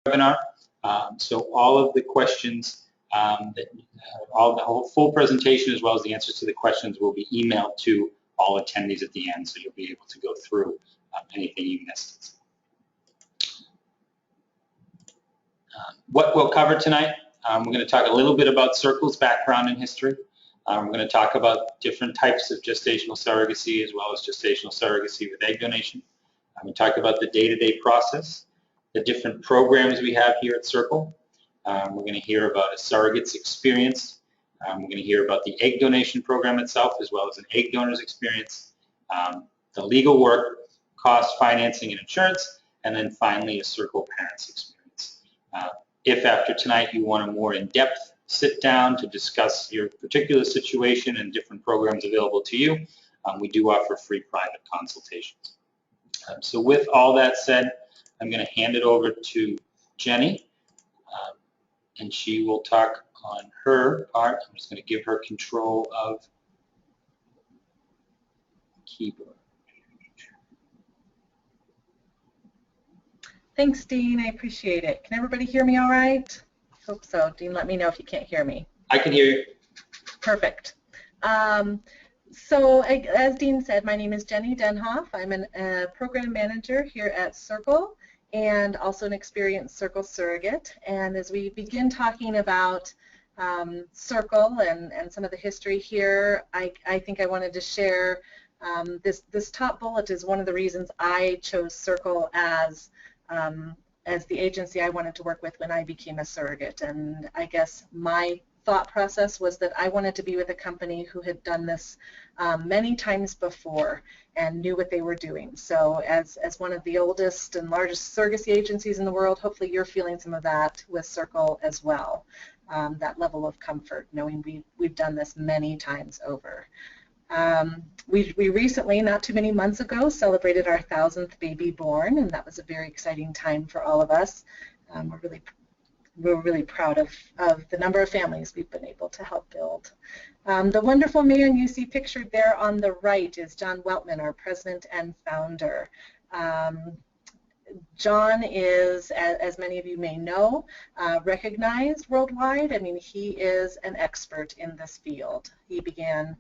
webinar. So all of the questions, the whole full presentation as well as the answers to the questions will be emailed to all attendees at the end, so you'll be able to go through anything you missed. What we'll cover tonight, we're going to talk a little bit about Circle's background and history. We're going to talk about different types of gestational surrogacy as well as gestational surrogacy with egg donation. We talk about the day-to-day process, the different programs we have here at Circle. We're going to hear about a surrogate's experience. We're going to hear about the egg donation program itself as well as an egg donor's experience, the legal work, cost, financing, and insurance, and then finally a Circle parent's experience. If after tonight you want a more in-depth sit down to discuss your particular situation and different programs available to you, we do offer free private consultations. So with all that said, I'm going to hand it over to Jenny, and she will talk on her part. I'm just going to give her control of keyboard. Thanks, Dean. I appreciate it. Can everybody hear me all right? Hope so. Dean, let me know if you can't hear me. I can hear you. Perfect. So as Dean said, my name is Jenny Denhoff. I'm a program manager here at Circle and also an experienced Circle surrogate. And as we begin talking about Circle and some of the history here, I think I wanted to share this top bullet is one of the reasons I chose Circle as the agency I wanted to work with when I became a surrogate. And I guess my thought process was that I wanted to be with a company who had done this many times before and knew what they were doing. So as one of the oldest and largest surrogacy agencies in the world, hopefully you're feeling some of that with Circle as well, that level of comfort, knowing we've done this many times over. We recently, not too many months ago, celebrated our 1,000th baby born, and that was a very exciting time for all of us. We're really proud of the number of families we've been able to help build. The wonderful man you see pictured there on the right is John Weltman, our president and founder. John is, as many of you may know, recognized worldwide. I mean, he is an expert in this field. He began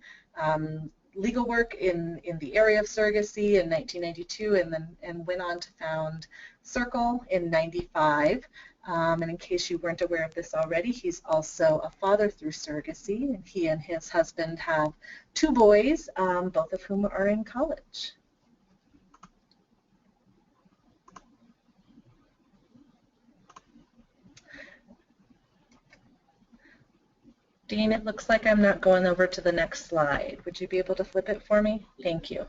legal work in the area of surrogacy in 1992 and went on to found Circle in 95. And in case you weren't aware of this already, he's also a father through surrogacy, and he and his husband have 2 boys, both of whom are in college. Dean, it looks like I'm not going over to the next slide. Would you be able to flip it for me? Thank you.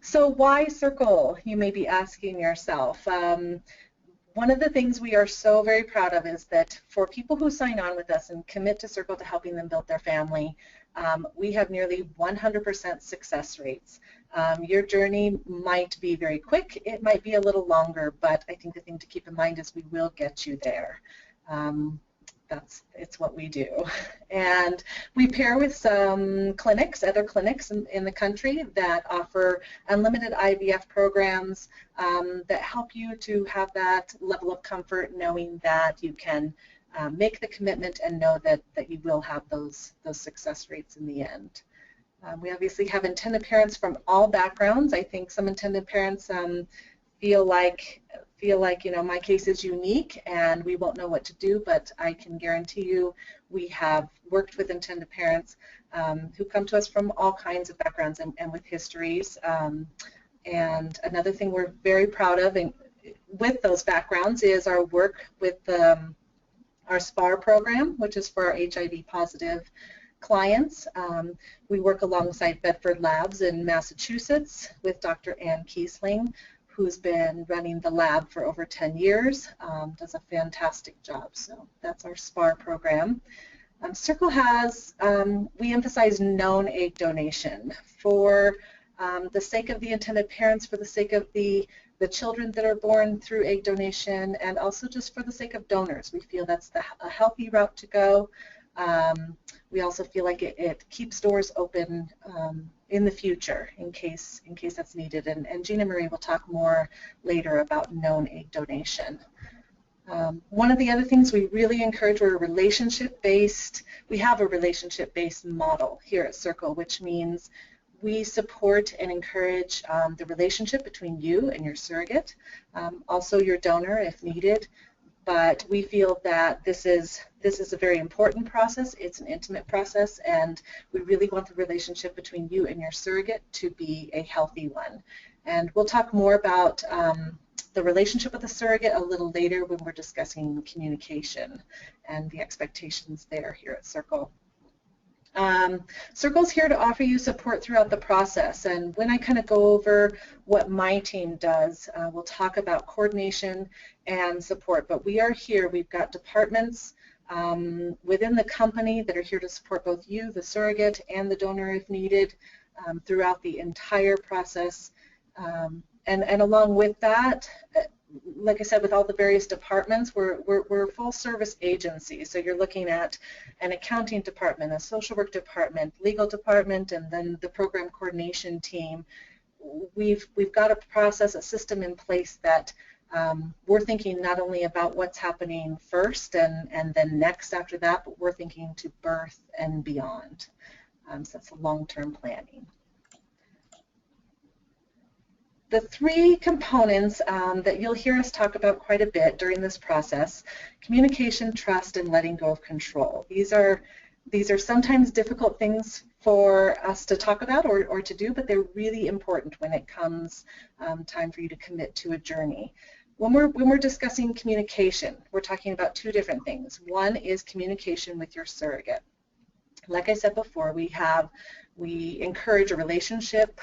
So why Circle, you may be asking yourself. One of the things we are so very proud of is that for people who sign on with us and commit to Circle to helping them build their family, we have nearly 100% success rates. Your journey might be very quick, it might be a little longer, but I think the thing to keep in mind is we will get you there. It's what we do. And we pair with some clinics, other clinics in the country that offer unlimited IVF programs that help you to have that level of comfort knowing that you can make the commitment and know that you will have those success rates in the end. We obviously have intended parents from all backgrounds. I think some intended parents feel like my case is unique and we won't know what to do, but I can guarantee you we have worked with intended parents who come to us from all kinds of backgrounds and with histories. And another thing we're very proud of with those backgrounds is our work with our SPAR program, which is for our HIV positive clients. We work alongside Bedford Labs in Massachusetts with Dr. Ann Kiesling, who's been running the lab for over 10 years, does a fantastic job. So that's our SPAR program. Circle has, we emphasize known egg donation for the sake of the intended parents, for the sake of the children that are born through egg donation, and also just for the sake of donors. We feel that's a healthy route to go. We also feel like it keeps doors open in the future in case that's needed. And Gina Marie will talk more later about known egg donation. One of the other things we really encourage, we have a relationship-based model here at Circle, which means we support and encourage the relationship between you and your surrogate, also your donor if needed. But we feel that this is a very important process. It's an intimate process, and we really want the relationship between you and your surrogate to be a healthy one. And we'll talk more about the relationship with the surrogate a little later when we're discussing communication and the expectations there here at Circle. Circle's here to offer you support throughout the process, and when I kind of go over what my team does, we'll talk about coordination and support, but we are here. We've got departments within the company that are here to support both you, the surrogate, and the donor if needed throughout the entire process. And along with that, like I said, with all the various departments, we're a full service agency. So you're looking at an accounting department, a social work department, legal department, and then the program coordination team. We've got a process, a system in place that we're thinking not only about what's happening first and then next after that, but we're thinking to birth and beyond. So that's long-term planning. The three components that you'll hear us talk about quite a bit during this process: communication, trust, and letting go of control. These are sometimes difficult things for us to talk about or to do, but they're really important when it comes time for you to commit to a journey. When we're discussing communication, we're talking about two different things. One is communication with your surrogate. Like I said before, we encourage a relationship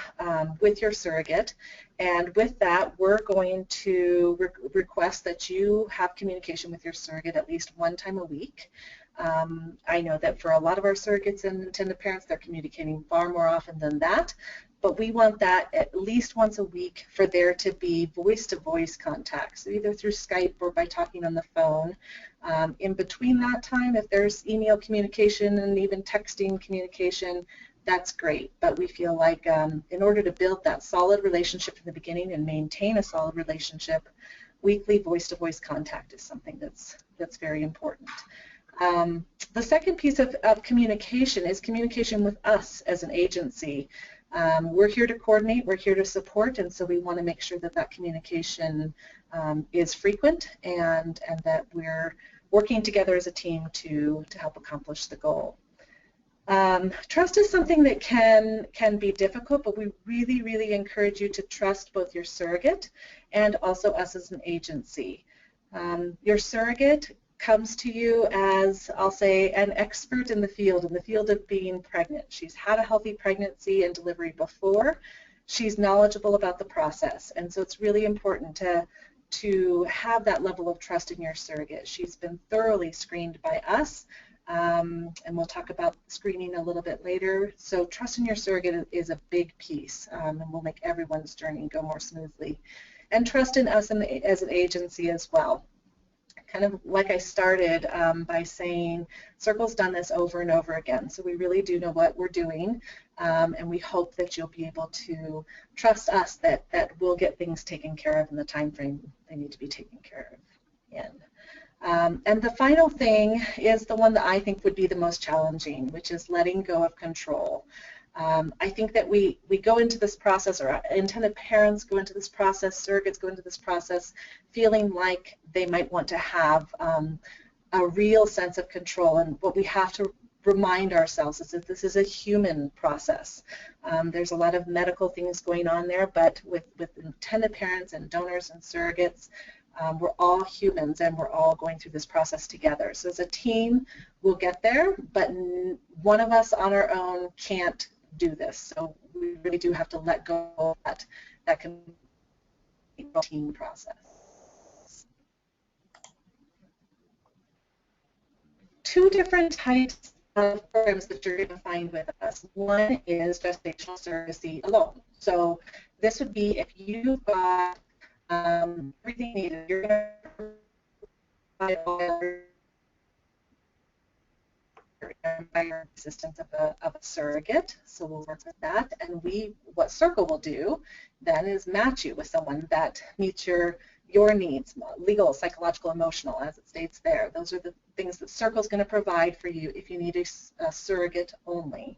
with your surrogate, and with that, we're going to request that you have communication with your surrogate at least one time a week. I know that for a lot of our surrogates and intended parents, they're communicating far more often than that, but we want that at least once a week for there to be voice-to-voice contact, so either through Skype or by talking on the phone. In between that time, if there's email communication and even texting communication, that's great, but we feel like in order to build that solid relationship in the beginning and maintain a solid relationship, weekly voice-to-voice contact is something that's very important. The second piece of communication is communication with us as an agency. We're here to coordinate, we're here to support, and so we want to make sure that that communication is frequent and that we're working together as a team to help accomplish the goal. Trust is something that can be difficult, but we really, really encourage you to trust both your surrogate and also us as an agency. Your surrogate comes to you as, I'll say, an expert in the field of being pregnant. She's had a healthy pregnancy and delivery before. She's knowledgeable about the process, and so it's really important to have that level of trust in your surrogate. She's been thoroughly screened by us. And we'll talk about screening a little bit later. So trust in your surrogate is a big piece, and will make everyone's journey go more smoothly. And trust in us as an agency as well. Kind of like I started by saying, Circle's done this over and over again, so we really do know what we're doing, and we hope that you'll be able to trust us that we'll get things taken care of in the time frame they need to be taken care of in. And the final thing is the one that I think would be the most challenging, which is letting go of control. I think that we go into this process, or intended parents go into this process, surrogates go into this process, feeling like they might want to have a real sense of control. And what we have to remind ourselves is that this is a human process. There's a lot of medical things going on there, but with intended parents and donors and surrogates, we're all humans and we're all going through this process together. So as a team, we'll get there, but one of us on our own can't do this. So we really do have to let go of that team process. Two different types of programs that you're going to find with us. One is gestational surrogacy alone. So this would be if you've got everything needed, you're going to provide all assistance of a surrogate, so we'll work with that. And what Circle will do then is match you with someone that meets your needs, legal, psychological, emotional, as it states there. Those are the things that Circle is going to provide for you if you need a surrogate only.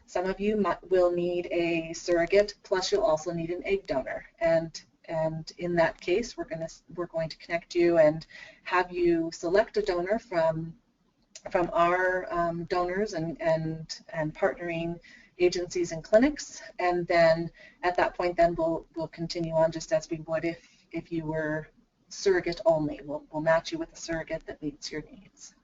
Some of you will need a surrogate, plus you'll also need an egg donor. And in that case, we're going to connect you and have you select a donor from our donors and partnering agencies and clinics, and then at that point, then we'll continue on just as we would if you were surrogate only. We'll match you with a surrogate that meets your needs.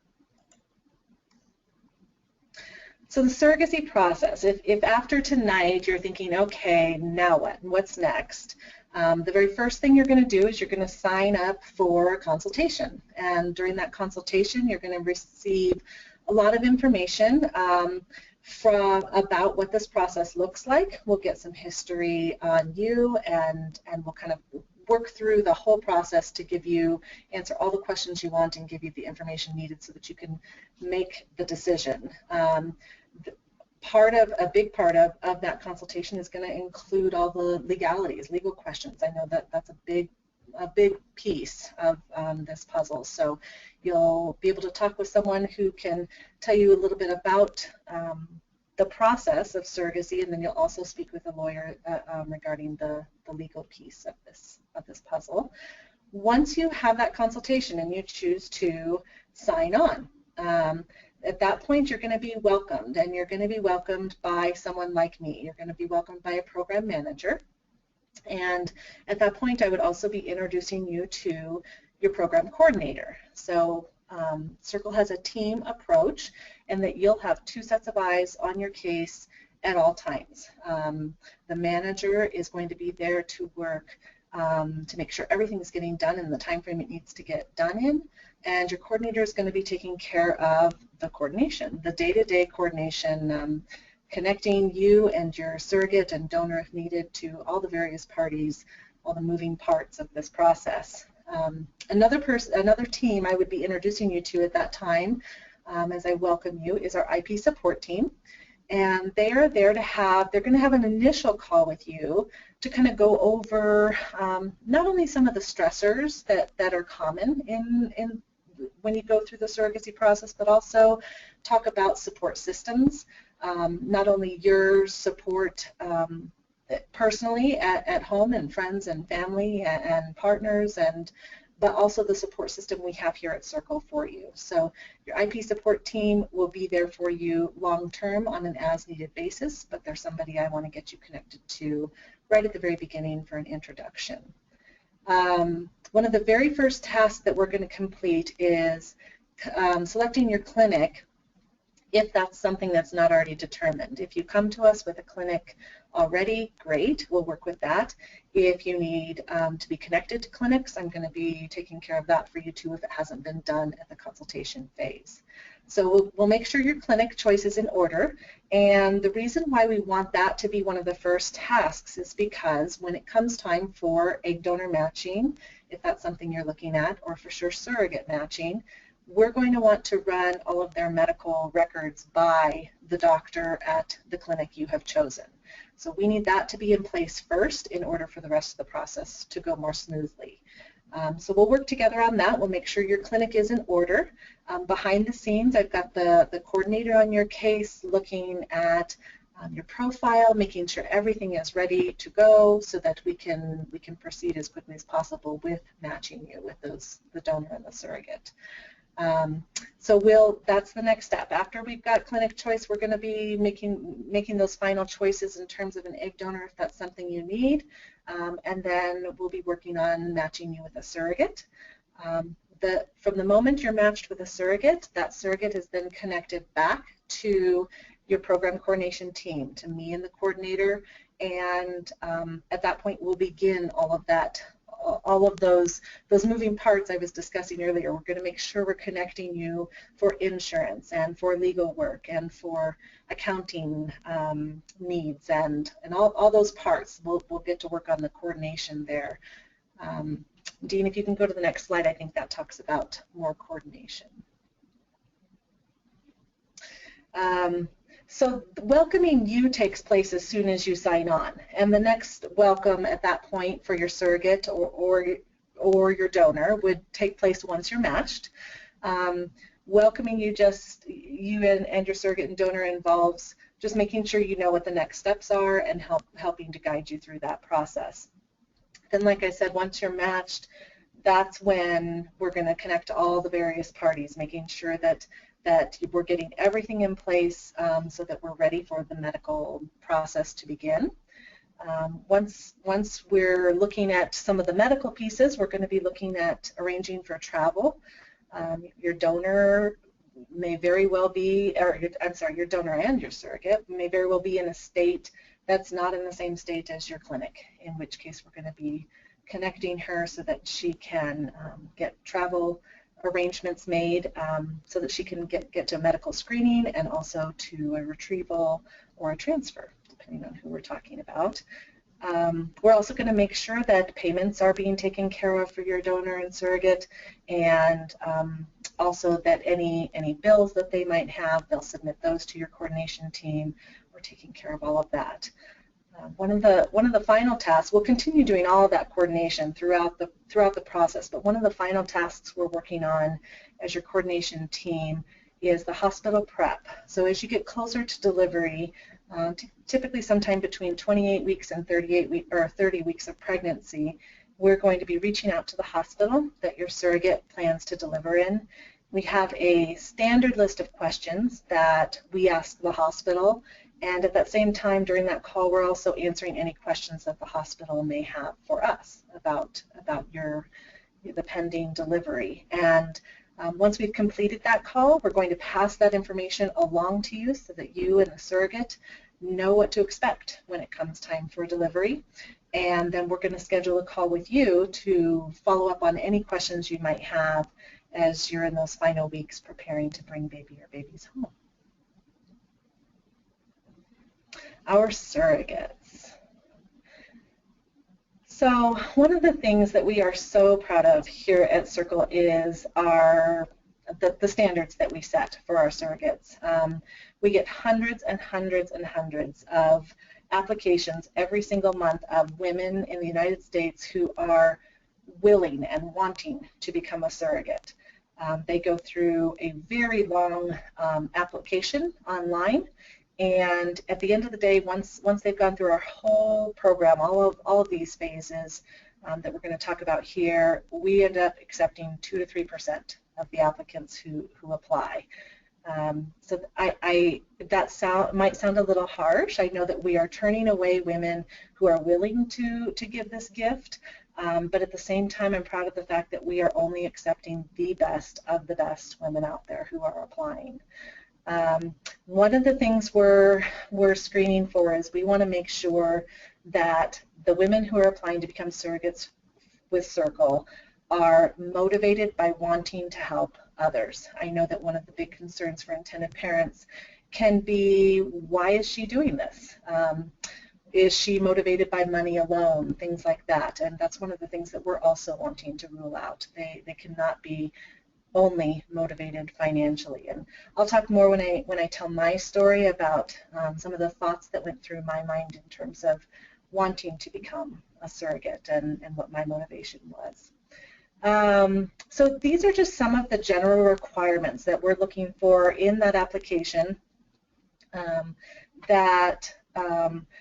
So the surrogacy process, if after tonight you're thinking, okay, now what? What's next? The very first thing you're going to do is you're going to sign up for a consultation. And during that consultation, you're going to receive a lot of information about what this process looks like. We'll get some history on you, and we'll kind of work through the whole process to answer all the questions you want and give you the information needed so that you can make the decision. A big part of that consultation is going to include all the legalities, legal questions. I know that that's a big piece of this puzzle. So you'll be able to talk with someone who can tell you a little bit about the process of surrogacy, and then you'll also speak with a lawyer regarding the legal piece of this puzzle. Once you have that consultation and you choose to sign on, at that point you're going to be welcomed, and you're going to be welcomed by someone like me. You're going to be welcomed by a program manager, and at that point I would also be introducing you to your program coordinator. So Circle has a team approach, and that you'll have 2 sets of eyes on your case at all times. The manager is going to be there to work to make sure everything's getting done in the time frame it needs to get done in, and your coordinator is going to be taking care of the coordination, the day-to-day coordination, connecting you and your surrogate and donor if needed to all the various parties, all the moving parts of this process. Another team I would be introducing you to at that time as I welcome you is our IP support team. And they are there they're going to have an initial call with you to kind of go over not only some of the stressors that are common in when you go through the surrogacy process, but also talk about support systems, not only your support personally at home and friends and family and partners, but also the support system we have here at Circle for you. So your IP support team will be there for you long term on an as-needed basis, but there's somebody I want to get you connected to right at the very beginning for an introduction. One of the very first tasks that we're going to complete is selecting your clinic, if that's something that's not already determined. If you come to us with a clinic already, great, we'll work with that. If you need to be connected to clinics, I'm going to be taking care of that for you too if it hasn't been done at the consultation phase. So we'll make sure your clinic choice is in order, and the reason why we want that to be one of the first tasks is because when it comes time for egg donor matching, if that's something you're looking at, or for sure surrogate matching, we're going to want to run all of their medical records by the doctor at the clinic you have chosen. So we need that to be in place first in order for the rest of the process to go more smoothly. So we'll work together on that. We'll make sure your clinic is in order. Behind the scenes, I've got the coordinator on your case looking at your profile, making sure everything is ready to go so that we can proceed as quickly as possible with matching you with the donor and the surrogate. So that's the next step. After we've got clinic choice, we're going to be making those final choices in terms of an egg donor if that's something you need, and then we'll be working on matching you with a surrogate. From the moment you're matched with a surrogate, that surrogate is then connected back to your program coordination team, to me and the coordinator, and at that point we'll begin all of those moving parts I was discussing earlier. We're going to make sure we're connecting you for insurance and for legal work and for accounting needs and all those parts. We'll get to work on the coordination there. Dean, if you can go to the next slide, I think that talks about more coordination. So welcoming you takes place as soon as you sign on, and the next welcome at that point for your surrogate or your donor would take place once you're matched. Welcoming you, and your surrogate and donor involves just making sure you know what the next steps are and helping to guide you through that process. Then, like I said, once you're matched, that's when we're going to connect all the various parties, making sure that we're getting everything in place so that we're ready for the medical process to begin. Once we're looking at some of the medical pieces, we're going to be looking at arranging for travel. Your donor may very well be, your donor and your surrogate may very well be in a state that's not in the same state as your clinic, in which case we're going to be connecting her so that she can get travel arrangements made so that she can get to a medical screening and also to a retrieval or a transfer, depending on who we're talking about. We're also going to make sure that payments are being taken care of for your donor and surrogate, and also that any bills that they might have, they'll submit those to your coordination team. We're taking care of all of that. One of the final tasks, we'll continue doing all of that coordination throughout the process, but one of the final tasks we're working on as your coordination team is the hospital prep. So as you get closer to delivery, typically sometime between 28 weeks and 30 weeks of pregnancy, we're going to be reaching out to the hospital that your surrogate plans to deliver in. We have a standard list of questions that we ask the hospital, and at that same time during that call we're also answering any questions that the hospital may have for us about the pending delivery. And once we've completed that call, we're going to pass that information along to you so that you and the surrogate know what to expect when it comes time for delivery. And then we're going to schedule a call with you to follow up on any questions you might have as you're in those final weeks preparing to bring baby or babies home. Our surrogates. So one of the things that we are so proud of here at Circle is the standards that we set for our surrogates. We get hundreds and hundreds and hundreds of applications every single month of women in the United States who are willing and wanting to become a surrogate. They go through a very long application online, and at the end of the day, once they've gone through our whole program, all of these phases that we're going to talk about here, we end up accepting 2 to 3% of the applicants who apply. So that might sound a little harsh. I know that we are turning away women who are willing to give this gift, but at the same time, I'm proud of the fact that we are only accepting the best of the best women out there who are applying. One of the things we're screening for is we want to make sure that the women who are applying to become surrogates with Circle are motivated by wanting to help others. I know that one of the big concerns for intended parents can be, why is she doing this? Is she motivated by money alone? Things like that. And that's one of the things that we're also wanting to rule out. They cannot be only motivated financially. And I'll talk more when I tell my story about some of the thoughts that went through my mind in terms of wanting to become a surrogate and what my motivation was. So these are just some of the general requirements that we're looking for in that application that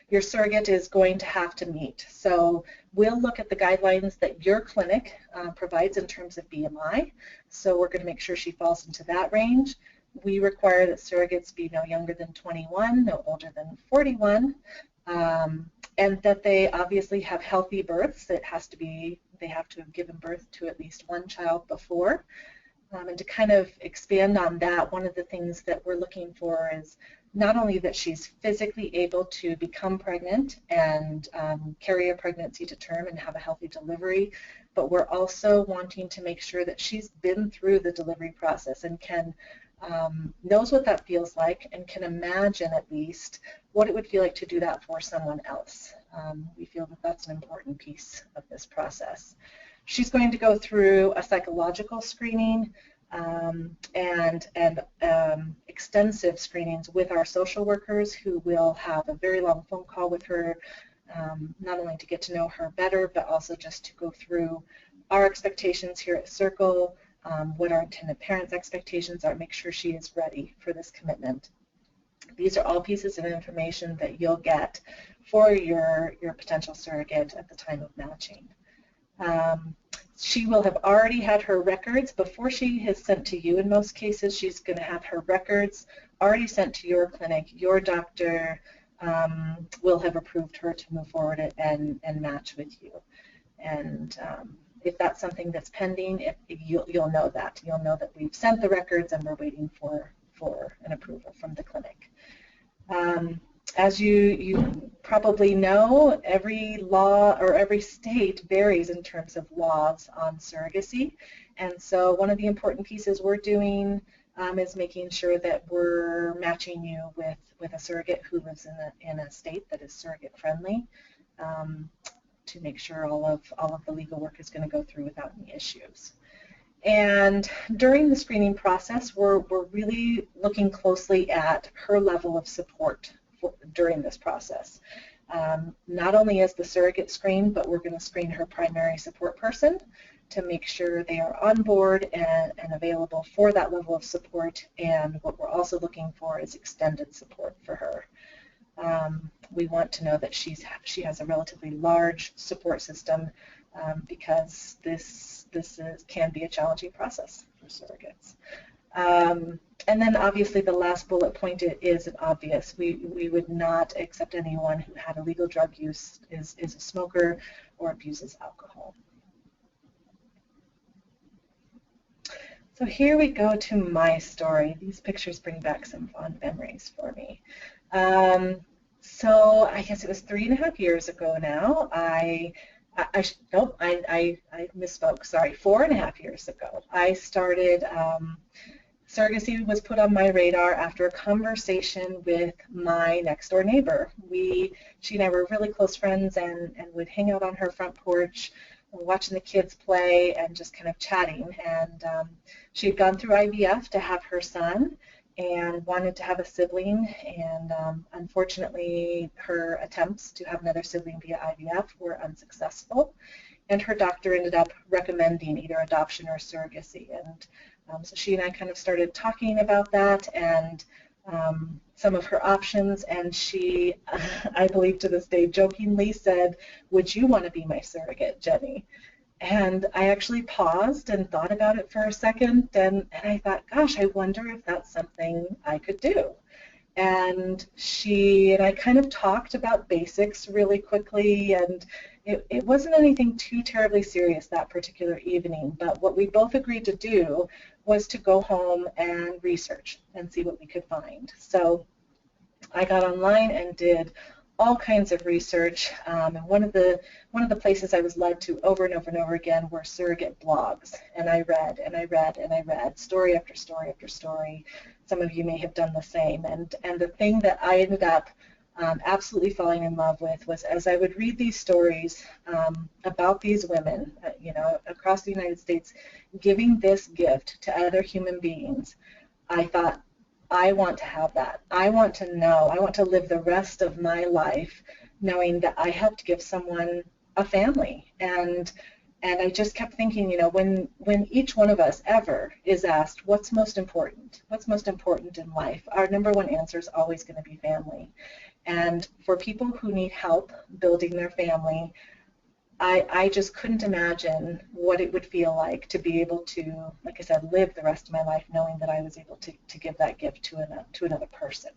your surrogate is going to have to meet. So we'll look at the guidelines that your clinic provides in terms of BMI. So we're going to make sure she falls into that range. We require that surrogates be no younger than 21, no older than 41, and that they obviously have healthy births. They have to have given birth to at least one child before. And to kind of expand on that, one of the things that we're looking for is not only that she's physically able to become pregnant and carry a pregnancy to term and have a healthy delivery, but we're also wanting to make sure that she's been through the delivery process and knows what that feels like and can imagine at least what it would feel like to do that for someone else. We feel that that's an important piece of this process. She's going to go through a psychological screening. and extensive screenings with our social workers, who will have a very long phone call with her, not only to get to know her better, but also just to go through our expectations here at Circle, what our intended parents' expectations are, make sure she is ready for this commitment. These are all pieces of information that you'll get for your potential surrogate at the time of matching. She will have already had her records before she is sent to you. In most cases, she's going to have her records already sent to your clinic. Your doctor will have approved her to move forward and match with you. And if that's something that's pending, you'll know that. You'll know that we've sent the records and we're waiting for an approval from the clinic. As you probably know, every law or every state varies in terms of laws on surrogacy, and so one of the important pieces we're doing is making sure that we're matching you with a surrogate who lives in a state that is surrogate friendly, to make sure all of the legal work is going to go through without any issues. And during the screening process, we're really looking closely at her level of support during this process. Not only is the surrogate screen, but we're going to screen her primary support person to make sure they are on board and available for that level of support. And what we're also looking for is extended support for her. We want to know that she has a relatively large support system, because this can be a challenging process for surrogates. And then obviously the last bullet point is obvious. We would not accept anyone who had illegal drug use, is a smoker, or abuses alcohol. So here we go to my story. These pictures bring back some fond memories for me. So I guess it was 3.5 years ago now. I misspoke, sorry, 4.5 years ago. I started, surrogacy was put on my radar after a conversation with my next door neighbor. She and I were really close friends and would hang out on her front porch, watching the kids play and just kind of chatting. And she had gone through IVF to have her son and wanted to have a sibling, and unfortunately her attempts to have another sibling via IVF were unsuccessful, and her doctor ended up recommending either adoption or surrogacy. And so she and I kind of started talking about that and some of her options, and she, I believe to this day, jokingly said, "Would you want to be my surrogate, Jenny?" And I actually paused and thought about it for a second, and I thought, gosh, I wonder if that's something I could do. And she and I kind of talked about basics really quickly, and it wasn't anything too terribly serious that particular evening, but what we both agreed to do was to go home and research and see what we could find. So I got online and did all kinds of research, and one of the places I was led to over and over and over again were surrogate blogs, and I read and I read and I read story after story after story. Some of you may have done the same, and the thing that I ended up absolutely falling in love with was, as I would read these stories about these women, across the United States, giving this gift to other human beings, I thought, I want to have that. I want to know. I want to live the rest of my life knowing that I helped give someone a family. And I just kept thinking, when each one of us ever is asked, what's most important? What's most important in life? Our number one answer is always going to be family. And for people who need help building their family, I just couldn't imagine what it would feel like to be able to, like I said, live the rest of my life knowing that I was able to give that gift to another person.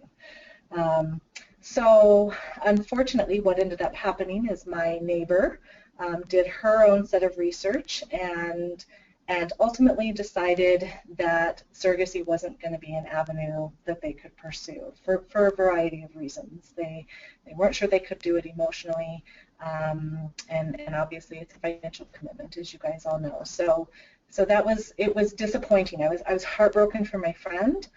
So unfortunately, what ended up happening is my neighbor did her own set of research and ultimately decided that surrogacy wasn't going to be an avenue that they could pursue for a variety of reasons. They weren't sure they could do it emotionally, and obviously it's a financial commitment, as you guys all know. So it was disappointing. I was heartbroken for my friend.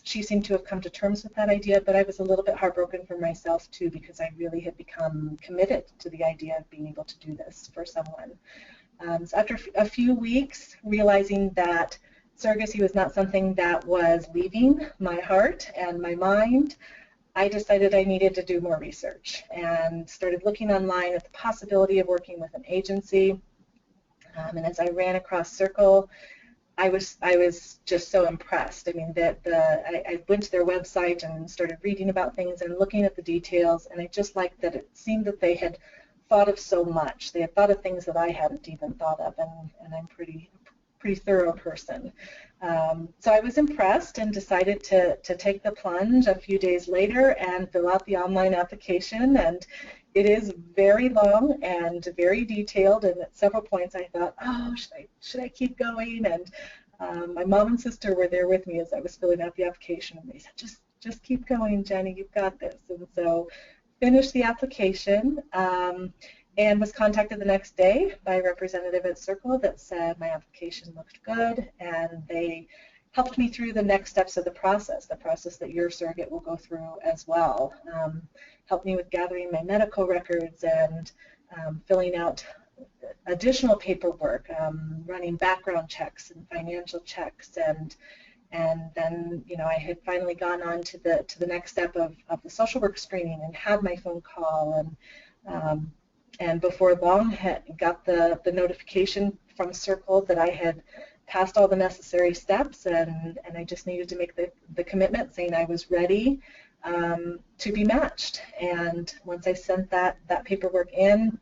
She seemed to have come to terms with that idea, but I was a little bit heartbroken for myself too, because I really had become committed to the idea of being able to do this for someone. So after a few weeks, realizing that surrogacy was not something that was leaving my heart and my mind, I decided I needed to do more research and started looking online at the possibility of working with an agency. And as I ran across Circle, I was just so impressed. I mean, I went to their website and started reading about things and looking at the details, and I just liked that it seemed that they had thought of so much. They had thought of things that I hadn't even thought of, and I'm pretty thorough person. So I was impressed and decided to take the plunge a few days later and fill out the online application. And it is very long and very detailed, and at several points I thought, oh, should I keep going? And my mom and sister were there with me as I was filling out the application, and they said, just keep going, Jenny, you've got this. And so finished the application, and was contacted the next day by a representative at Circle that said my application looked good, and they helped me through the next steps of the process that your surrogate will go through as well. Helped me with gathering my medical records and filling out additional paperwork, running background checks and financial checks, and then, you know, I had finally gone on to the next step of the social work screening and had my phone call, and before long got the notification from Circle that I had passed all the necessary steps, and I just needed to make the commitment saying I was ready to be matched. And once I sent that paperwork in,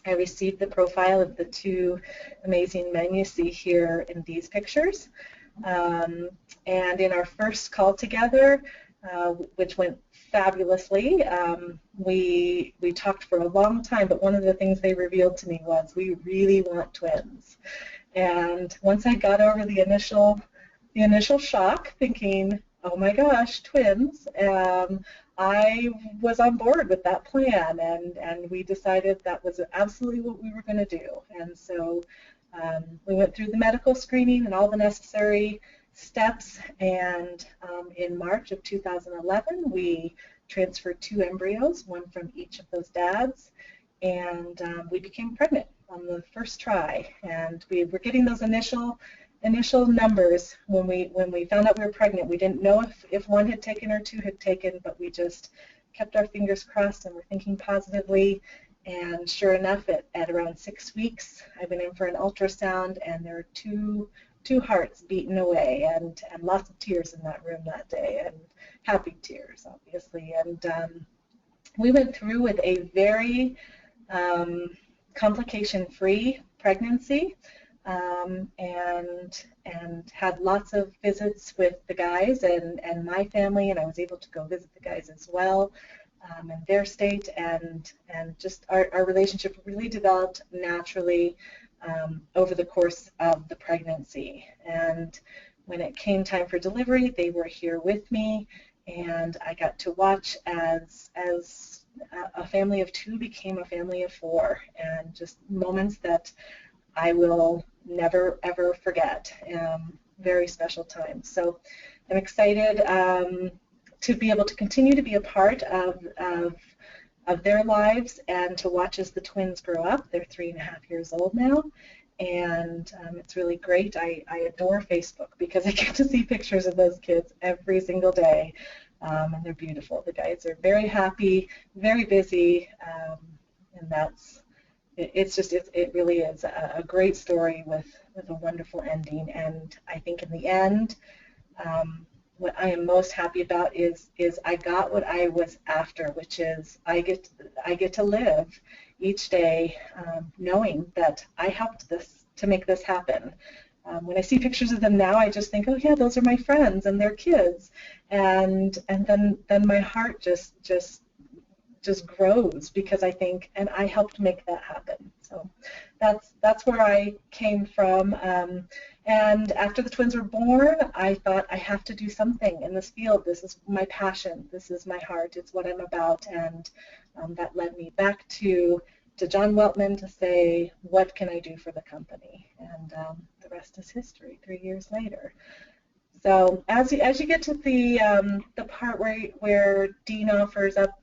I received the profile of the two amazing men you see here in these pictures. And in our first call together, which went fabulously, we talked for a long time, but one of the things they revealed to me was we really want twins. And once I got over the initial shock, thinking, oh my gosh, twins, I was on board with that plan, and we decided that was absolutely what we were going to do. And so we went through the medical screening and all the necessary steps, and in March of 2011 we transferred 2 embryos, one from each of those dads, and we became pregnant on the first try. And we were getting those initial numbers when we found out we were pregnant. We didn't know if 1 had taken or 2 had taken, but we just kept our fingers crossed and were thinking positively. And sure enough, at around 6 weeks, I went in for an ultrasound, and there were two hearts beating away, and lots of tears in that room that day, and happy tears, obviously. And we went through with a very complication-free pregnancy, and had lots of visits with the guys and my family, and I was able to go visit the guys as well in their state, and just our relationship really developed naturally over the course of the pregnancy. And when it came time for delivery, they were here with me, and I got to watch as a family of 2 became a family of 4, and just moments that I will never ever forget. Very special times. So I'm excited to be able to continue to be a part of their lives and to watch as the twins grow up. They're 3.5 years old now, and it's really great. I adore Facebook because I get to see pictures of those kids every single day, and they're beautiful. The guys are very happy, very busy, and it really is a great story with a wonderful ending. And I think in the end, what I am most happy about is I got what I was after, which is I get to live each day knowing that I helped to make this happen. When I see pictures of them now, I just think, oh yeah, those are my friends and their kids, and then my heart just grows because I think, and I helped make that happen. So that's where I came from. And after the twins were born, I thought I have to do something in this field. This is my passion. This is my heart. It's what I'm about. And that led me back to John Weltman to say, what can I do for the company? And the rest is history 3 years later. So as you get to the part where Dean offers up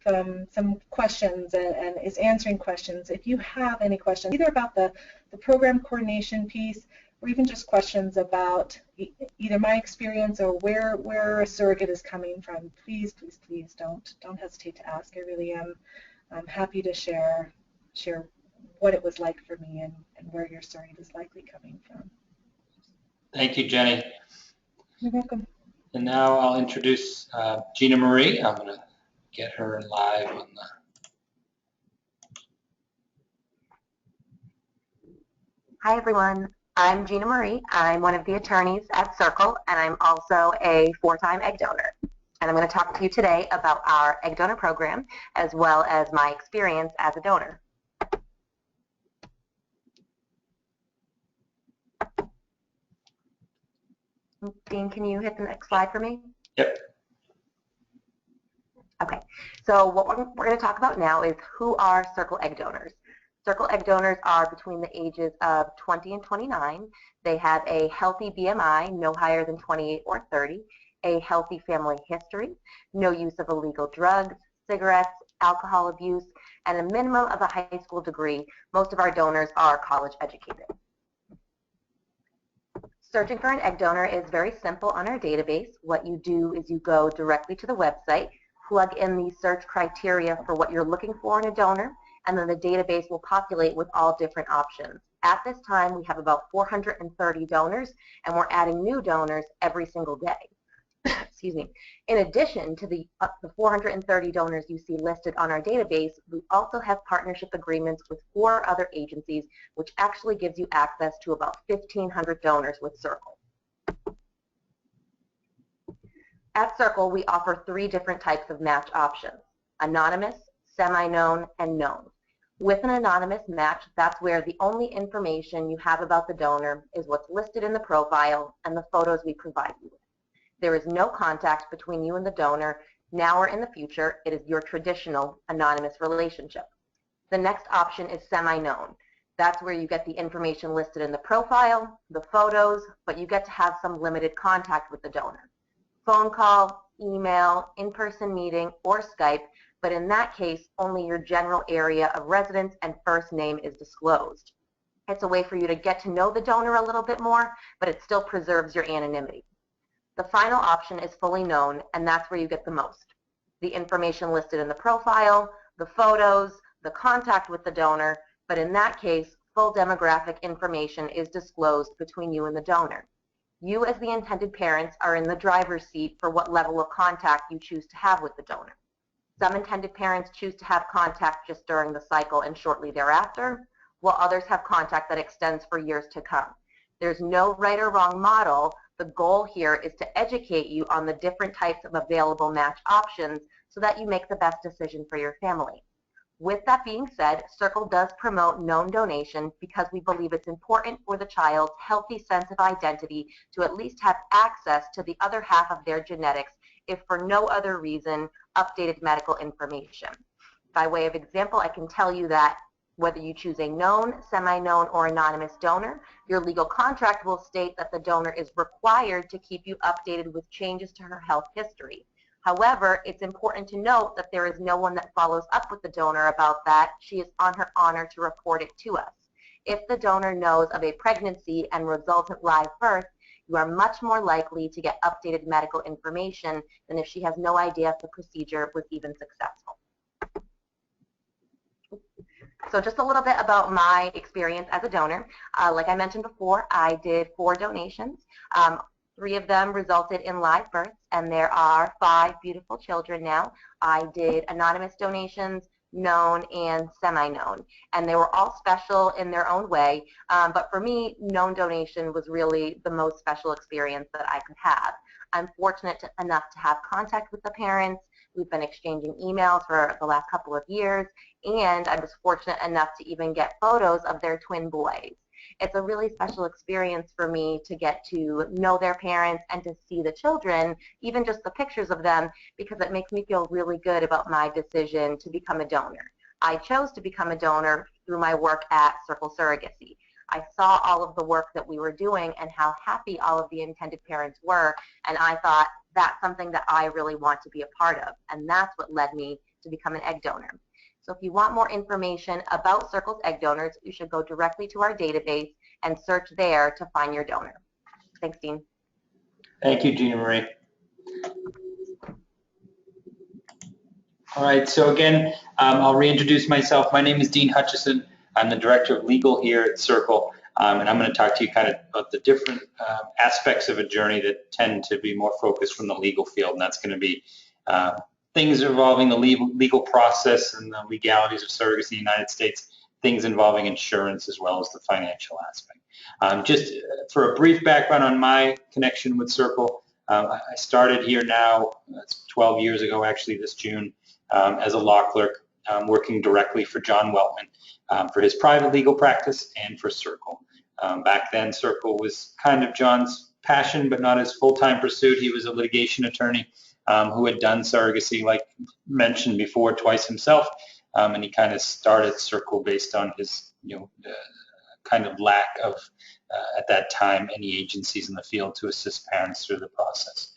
some questions and is answering questions, if you have any questions, either about the program coordination piece, or even just questions about either my experience or where a surrogate is coming from, please, please, please don't hesitate to ask. I really am happy to share what it was like for me and where your surrogate is likely coming from. Thank you, Jenny. You're welcome. And now I'll introduce Gina Marie. I'm going to get her live on the. Hi, everyone. I'm Gina Marie. I'm one of the attorneys at Circle, and I'm also a 4-time egg donor. And I'm going to talk to you today about our egg donor program, as well as my experience as a donor. Dean, can you hit the next slide for me? Yep. Okay, so what we're going to talk about now is who are Circle egg donors. Circle egg donors are between the ages of 20 and 29. They have a healthy BMI, no higher than 28 or 30, a healthy family history, no use of illegal drugs, cigarettes, alcohol abuse, and a minimum of a high school degree. Most of our donors are college educated. Searching for an egg donor is very simple on our database. What you do is you go directly to the website, plug in the search criteria for what you're looking for in a donor, and then the database will populate with all different options. At this time, we have about 430 donors, and we're adding new donors every single day. Excuse me. In addition to the 430 donors you see listed on our database, we also have partnership agreements with 4 other agencies, which actually gives you access to about 1,500 donors with Circle. At Circle, we offer 3 different types of match options: anonymous, semi-known, and known. With an anonymous match, that's where the only information you have about the donor is what's listed in the profile and the photos we provide you with. There is no contact between you and the donor. Now or in the future, it is your traditional anonymous relationship. The next option is semi-known. That's where you get the information listed in the profile, the photos, but you get to have some limited contact with the donor. Phone call, email, in-person meeting, or Skype, but in that case, only your general area of residence and first name is disclosed. It's a way for you to get to know the donor a little bit more, but it still preserves your anonymity. The final option is fully known, and that's where you get the most. The information listed in the profile, the photos, the contact with the donor, but in that case, full demographic information is disclosed between you and the donor. You as the intended parents are in the driver's seat for what level of contact you choose to have with the donor. Some intended parents choose to have contact just during the cycle and shortly thereafter, while others have contact that extends for years to come. There's no right or wrong model. The goal here is to educate you on the different types of available match options so that you make the best decision for your family. With that being said, Circle does promote known donation because we believe it's important for the child's healthy sense of identity to at least have access to the other half of their genetics, if for no other reason, updated medical information. By way of example, I can tell you that whether you choose a known, semi-known, or anonymous donor, your legal contract will state that the donor is required to keep you updated with changes to her health history. However, it's important to note that there is no one that follows up with the donor about that. She is on her honor to report it to us. If the donor knows of a pregnancy and resultant live birth, you are much more likely to get updated medical information than if she has no idea if the procedure was even successful. So just a little bit about my experience as a donor. Like I mentioned before, I did 4 donations. 3 of them resulted in live births, and there are 5 beautiful children now. I did anonymous donations, known, and semi-known, and they were all special in their own way, but for me, known donation was really the most special experience that I could have. I'm fortunate enough to have contact with the parents. We've been exchanging emails for the last couple of years, and I was fortunate enough to even get photos of their twin boys. It's a really special experience for me to get to know their parents and to see the children, even just the pictures of them, because it makes me feel really good about my decision to become a donor. I chose to become a donor through my work at Circle Surrogacy. I saw all of the work that we were doing and how happy all of the intended parents were, and I thought that's something that I really want to be a part of, and that's what led me to become an egg donor. So if you want more information about Circle's egg donors, you should go directly to our database and search there to find your donor. Thanks, Dean. Thank you, Gina Marie. All right, so again, I'll reintroduce myself. My name is Dean Hutchison. I'm the Director of Legal here at Circle, and I'm going to talk to you kind of about the different aspects of a journey that tend to be more focused from the legal field, and that's going to be things involving the legal process and the legalities of surrogacy in the United States, things involving insurance as well as the financial aspect. Just for a brief background on my connection with Circle, I started here now, that's 12 years ago actually this June, as a law clerk, working directly for John Weltman for his private legal practice and for Circle. Back then, Circle was kind of John's passion, but not his full-time pursuit. He was a litigation attorney who had done surrogacy, like mentioned before, twice himself, and he kind of started Circle based on his, kind of lack of, at that time, any agencies in the field to assist parents through the process.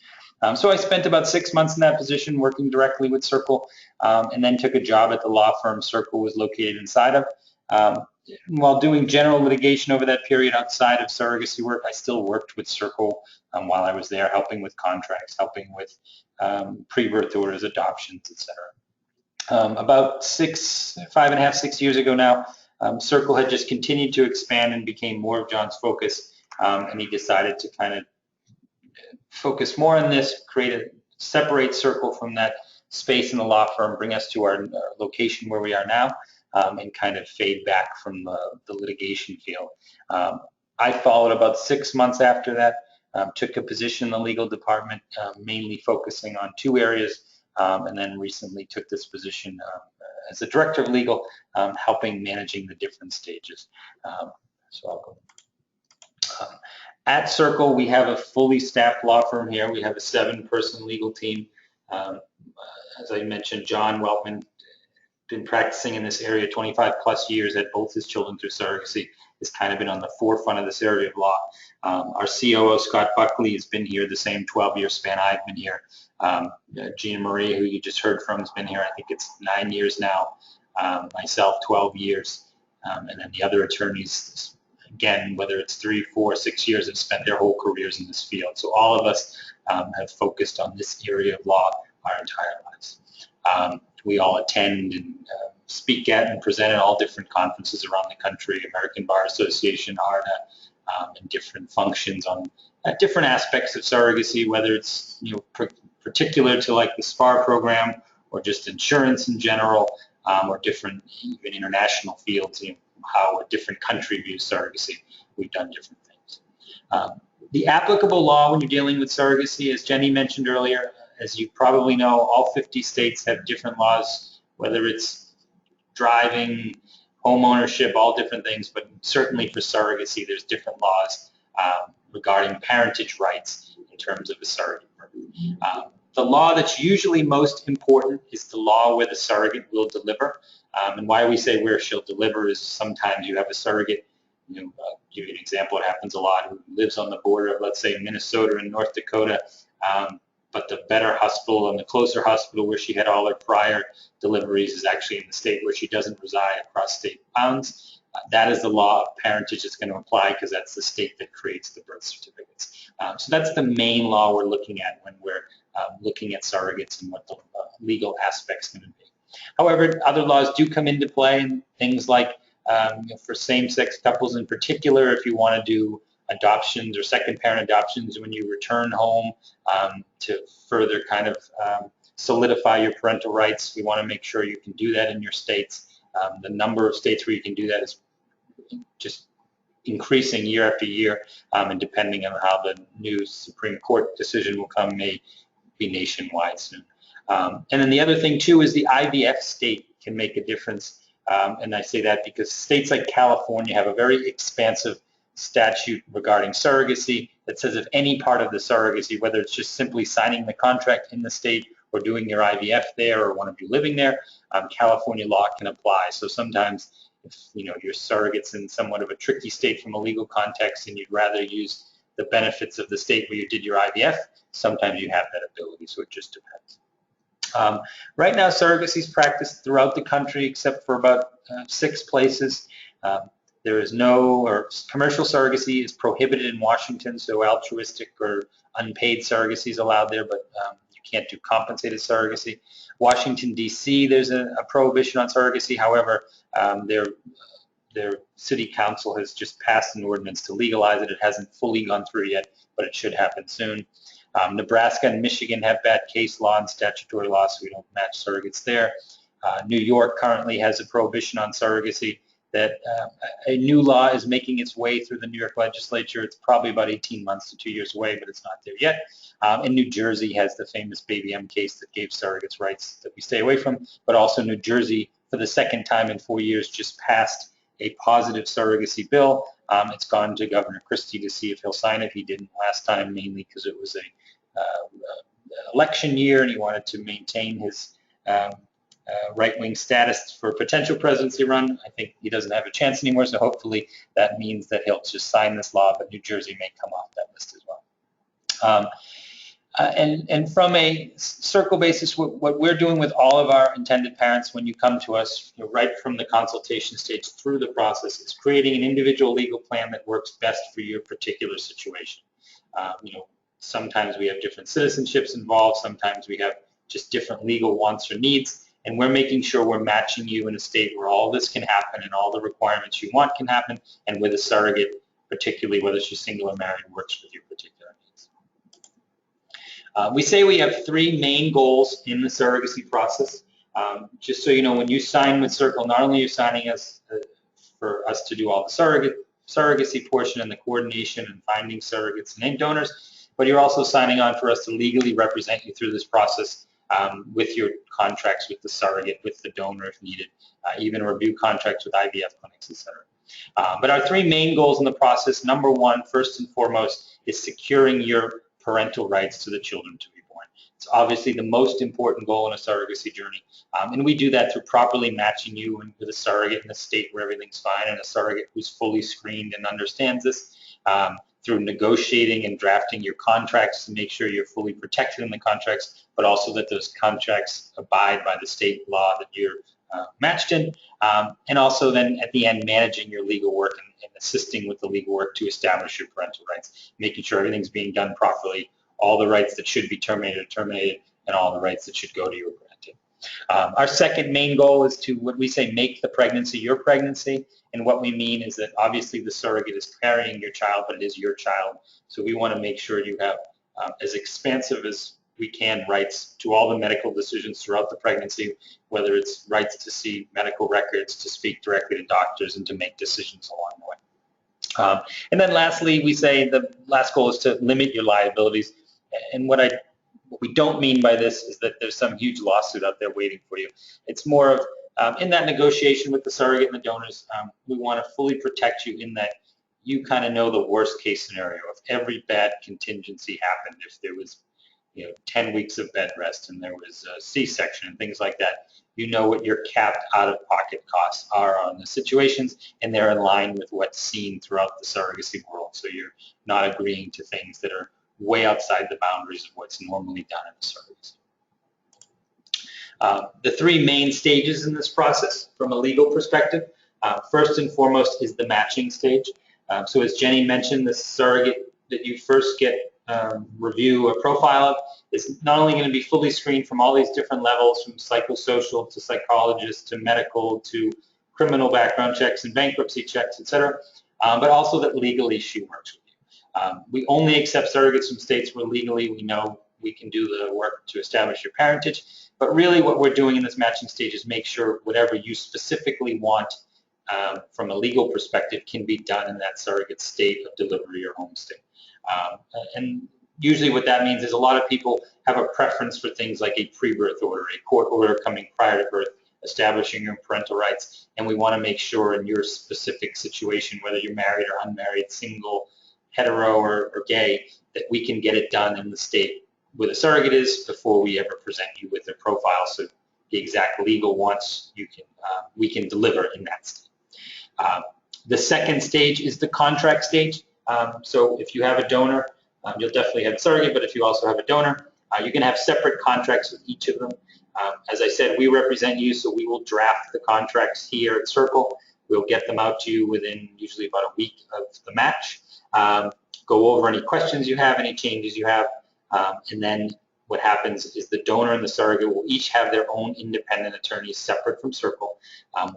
So I spent about 6 months in that position working directly with Circle, and then took a job at the law firm Circle was located inside of. While doing general litigation over that period outside of surrogacy work, I still worked with Circle while I was there, helping with contracts, helping with pre-birth orders, adoptions, etc. About 5.5, 6 years ago now, Circle had just continued to expand and became more of John's focus, and he decided to kind of focus more on this, separate Circle from that space in the law firm, bring us to our location where we are now, and kind of fade back from the litigation field. I followed about 6 months after that, took a position in the legal department, mainly focusing on 2 areas, and then recently took this position as the director of legal, helping managing the different stages. So I'll go. At Circle, we have a fully staffed law firm here. We have a 7-person legal team. As I mentioned, John Weltman, been practicing in this area 25 plus years, had both his children through surrogacy, has kind of been on the forefront of this area of law. Our COO, Scott Buckley, has been here the same 12-year span I've been here. Gina Marie, who you just heard from, has been here, I think it's 9 years now. Myself, 12 years. And then the other attorneys, again, whether it's 3, 4, 6 years, have spent their whole careers in this field. So all of us have focused on this area of law our entire lives. We all attend and speak at and present at all different conferences around the country, American Bar Association, ARDA, and different functions on different aspects of surrogacy, whether it's particular to like the SPAR program or just insurance in general, or different even international fields, how a different country views surrogacy. We've done different things. The applicable law when you're dealing with surrogacy, as Jenny mentioned earlier, as you probably know, all 50 states have different laws, whether it's driving, home ownership, all different things, but certainly for surrogacy, there's different laws regarding parentage rights in terms of a surrogate. The law that's usually most important is the law where the surrogate will deliver. And why we say where she'll deliver is sometimes you have a surrogate, I'll give you an example, it happens a lot, who lives on the border of, let's say, Minnesota and North Dakota, but the better hospital and the closer hospital where she had all her prior deliveries is actually in the state where she doesn't reside across state bounds. That is the law of parentage that's going to apply because that's the state that creates the birth certificates. So that's the main law we're looking at when we're looking at surrogates and what the legal aspect's going to be. However, other laws do come into play, and things like for same-sex couples in particular, if you want to do adoptions or second parent adoptions when you return home to further kind of solidify your parental rights, we want to make sure you can do that in your states. The number of states where you can do that is just increasing year after year, and depending on how the new Supreme Court decision will come, may be nationwide soon. And then the other thing too is the IVF state can make a difference, and I say that because states like California have a very expansive statute regarding surrogacy that says if any part of the surrogacy, whether it's just simply signing the contract in the state or doing your IVF there or one of you living there, California law can apply. So sometimes if your surrogate's in somewhat of a tricky state from a legal context and you'd rather use the benefits of the state where you did your IVF, sometimes you have that ability, so it just depends. Right now, surrogacy is practiced throughout the country except for about 6 places. There is no, or commercial surrogacy is prohibited in Washington, so altruistic or unpaid surrogacy is allowed there, but you can't do compensated surrogacy. Washington, D.C., there's a prohibition on surrogacy. However, their city council has just passed an ordinance to legalize it. It hasn't fully gone through yet, but it should happen soon. Nebraska and Michigan have bad case law and statutory law, so we don't match surrogates there. New York currently has a prohibition on surrogacy that a new law is making its way through the New York legislature. It's probably about 18 months to 2 years away, but it's not there yet. And New Jersey has the famous Baby M case that gave surrogates rights that we stay away from, but also New Jersey, for the second time in 4 years, just passed a positive surrogacy bill. It's gone to Governor Christie to see if he'll sign it. He didn't last time, mainly because it was a election year and he wanted to maintain his right-wing status for a potential presidency run. I think he doesn't have a chance anymore, so hopefully that means that he'll just sign this law, but New Jersey may come off that list as well. And from a circle basis, what we're doing with all of our intended parents when you come to us, right from the consultation stage through the process, is creating an individual legal plan that works best for your particular situation. Sometimes we have different citizenships involved, sometimes we have just different legal wants or needs, and we're making sure we're matching you in a state where all this can happen and all the requirements you want can happen, and with a surrogate, particularly whether she's single or married, works with your particular needs. We say we have three main goals in the surrogacy process. Just so you know, when you sign with Circle, not only are you signing us for us to do all the surrogacy portion and the coordination and finding surrogates and egg donors, but you're also signing on for us to legally represent you through this process with your contracts with the surrogate, with the donor if needed, even review contracts with IVF clinics, etc. But our three main goals in the process, number one, first and foremost, is securing your parental rights to the children to be born. It's obviously the most important goal in a surrogacy journey, and we do that through properly matching you with a surrogate in a state where everything's fine and a surrogate who's fully screened and understands this, through negotiating and drafting your contracts to make sure you're fully protected in the contracts, but also that those contracts abide by the state law that you're matched in, and also then at the end managing your legal work and assisting with the legal work to establish your parental rights, making sure everything's being done properly, all the rights that should be terminated are terminated, and all the rights that should go to your granted. Our second main goal is to, what we say, make the pregnancy your pregnancy, and what we mean is that obviously the surrogate is carrying your child, but it is your child, so we want to make sure you have as expansive as we can rights to all the medical decisions throughout the pregnancy, whether it's rights to see medical records, to speak directly to doctors, and to make decisions along the way. And then lastly, we say the last goal is to limit your liabilities. And what we don't mean by this is that there's some huge lawsuit out there waiting for you. It's more of, in that negotiation with the surrogate and the donors, we want to fully protect you in that you kind of know the worst case scenario. If every bad contingency happened, if there was 10 weeks of bed rest and there was a C-section and things like that, you know what your capped out-of-pocket costs are on the situations, and they're in line with what's seen throughout the surrogacy world. So you're not agreeing to things that are way outside the boundaries of what's normally done in a surrogacy. The three main stages in this process from a legal perspective, first and foremost is the matching stage. So as Jenny mentioned, the surrogate that you first get review a profile of is not only going to be fully screened from all these different levels, from psychosocial to psychologist to medical to criminal background checks and bankruptcy checks, etc., but also that legally she works with you. We only accept surrogates from states where legally we know we can do the work to establish your parentage, but really what we're doing in this matching stage is make sure whatever you specifically want from a legal perspective can be done in that surrogate state of delivery or home state. And usually what that means is a lot of people have a preference for things like a pre-birth order, a court order coming prior to birth, establishing your parental rights, and we want to make sure in your specific situation, whether you're married or unmarried, single, hetero, or gay, that we can get it done in the state where the surrogate is before we ever present you with their profile, so the exact legal wants we can deliver in that state. The second stage is the contract stage. So if you have a donor, you'll definitely have a surrogate, but if you also have a donor, you can have separate contracts with each of them. As I said, we represent you, so we will draft the contracts here at Circle. We'll get them out to you within usually about a week of the match. Go over any questions you have, any changes you have, and then what happens is the donor and the surrogate will each have their own independent attorneys separate from Circle.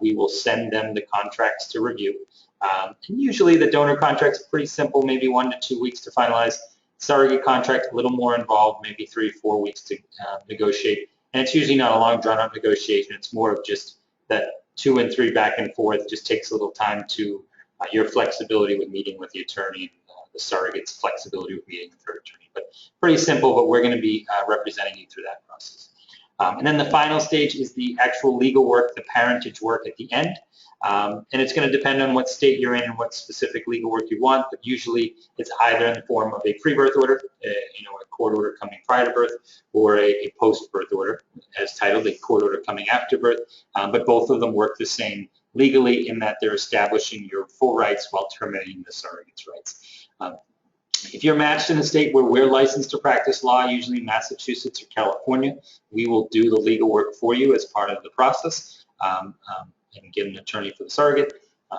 We will send them the contracts to review. And usually the donor contract's pretty simple, maybe 1 to 2 weeks to finalize. Surrogate contract, a little more involved, maybe 3 to 4 weeks to negotiate. And it's usually not a long drawn-out negotiation. It's more of just that 2 and 3 back and forth. It just takes a little time to your flexibility with meeting with the attorney, the surrogate's flexibility with meeting with her attorney. But pretty simple, but we're going to be representing you through that process. And then the final stage is the actual legal work, the parentage work at the end. And it's going to depend on what state you're in and what specific legal work you want, but usually it's either in the form of a pre-birth order, a court order coming prior to birth, or a post-birth order, as titled, a court order coming after birth. But both of them work the same legally in that they're establishing your full rights while terminating the surrogate's rights. If you're matched in a state where we're licensed to practice law, usually Massachusetts or California, we will do the legal work for you as part of the process and get an attorney for the surrogate.